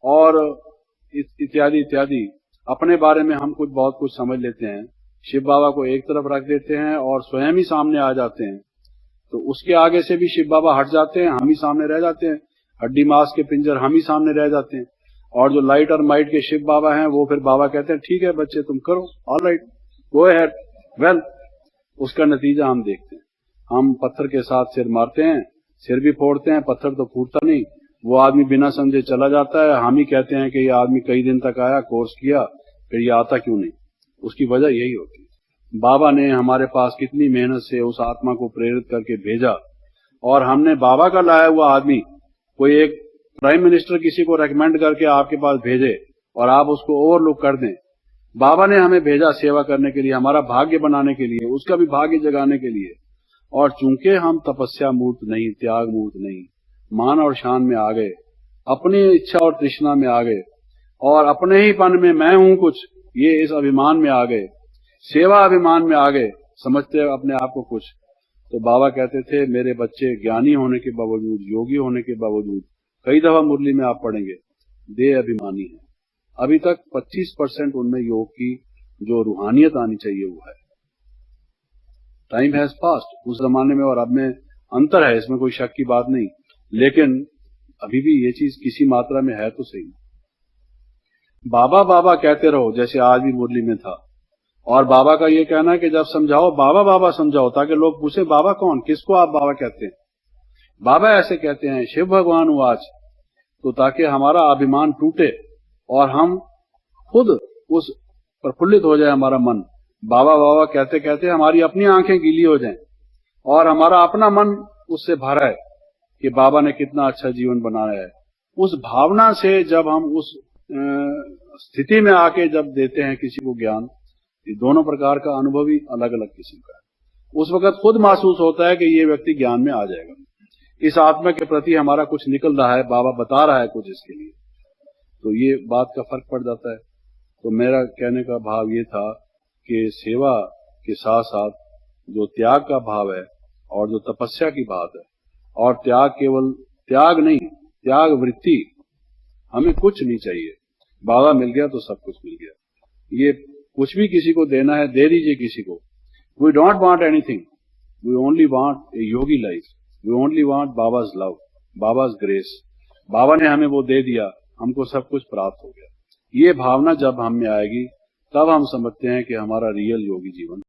और इत्यादि इत्यादि। अपने बारे में हम कुछ बहुत कुछ समझ लेते हैं, शिव बाबा को एक तरफ रख देते हैं और स्वयं ही सामने आ जाते हैं। तो उसके आगे से भी शिव बाबा हट जाते हैं, हम ही सामने रह जाते हैं। हड्डी मांस के पिंजर हम ही सामने रह जाते हैं। और जो लाइट और माइट के शिव बाबा हैं वो फिर बाबा कहते हैं ठीक है बच्चे तुम करो, all right, go ahead, well. उसका नतीजा हम देखते हैं। हम पत्थर के साथ सिर मारते हैं, सिर भी फोड़ते हैं, पत्थर तो फूटता नहीं, वो आदमी बिना समझे चला जाता है। हम ही कहते हैं कि ये आदमी कई दिन तक आया, कोर्स किया, फिर ये आता क्यों नहीं। उसकी वजह यही होती है, बाबा ने हमारे पास कितनी मेहनत से उस आत्मा को प्रेरित करके भेजा। और हमने बाबा का लाया हुआ आदमी, कोई एक प्राइम मिनिस्टर किसी को रेकमेंड करके आपके पास भेजे और आप उसको ओवरलुक कर दें। बाबा ने हमें भेजा सेवा करने के लिए, हमारा भाग्य बनाने के लिए, उसका भी भाग्य जगाने के लिए। और चूंकि हम तपस्या मूर्त नहीं, त्याग मूर्त नहीं, मान और शान में आ गए, अपनी इच्छा और तृष्णा में आ गए और अपने ही पन में मैं हूं कुछ, ये इस अभिमान में आ गए, सेवा अभिमान में आ गए, समझते अपने आप को कुछ। तो बाबा कहते थे मेरे बच्चे ज्ञानी होने के बावजूद, योगी होने के बावजूद, कई दफा मुरली में आप पढ़ेंगे, देह अभिमानी है। अभी तक 25% उनमें योग की जो रूहानियत आनी चाहिए वो है। टाइम हैज पास्ट, उस जमाने में और अब में अंतर है, इसमें कोई शक की बात नहीं, लेकिन अभी भी ये चीज किसी मात्रा में है तो सही। बाबा बाबा कहते रहो, जैसे आज भी मुरली में था। और बाबा का ये कहना है कि जब समझाओ बाबा बाबा समझाओ, ताकि लोग पूछे बाबा कौन, किसको आप बाबा कहते हैं। बाबा ऐसे कहते हैं, शिव भगवान वाच, तो ताकि हमारा अभिमान टूटे और हम खुद उस प्रफुल्लित हो जाए हमारा मन। बाबा बाबा कहते कहते हमारी अपनी आंखें गीली हो जाएं और हमारा अपना मन उससे भरा है कि बाबा ने कितना अच्छा जीवन बनाया है। उस भावना से जब हम उस स्थिति में आके जब देते हैं किसी को ज्ञान, ये दोनों प्रकार का अनुभव ही अलग अलग किस्म का है। उस वक्त खुद महसूस होता है कि ये व्यक्ति ज्ञान में आ जाएगा, इस आत्मा के प्रति हमारा कुछ निकल रहा है, बाबा बता रहा है कुछ इसके लिए, तो ये बात का फर्क पड़ जाता है। तो मेरा कहने का भाव ये था कि सेवा के साथ साथ जो त्याग का भाव है और जो तपस्या की बात है, और त्याग केवल त्याग नहीं, त्याग वृत्ति, हमें कुछ नहीं चाहिए, बाबा मिल गया तो सब कुछ मिल गया। ये कुछ भी किसी को देना है दे दीजिए किसी को। We don't want anything, we only want a yogi life, we only want Baba's love, Baba's grace. Baba ने हमें वो दे दिया, हमको सब कुछ प्राप्त हो गया। ये भावना जब हम में आएगी तब हम समझते हैं कि हमारा रियल योगी जीवन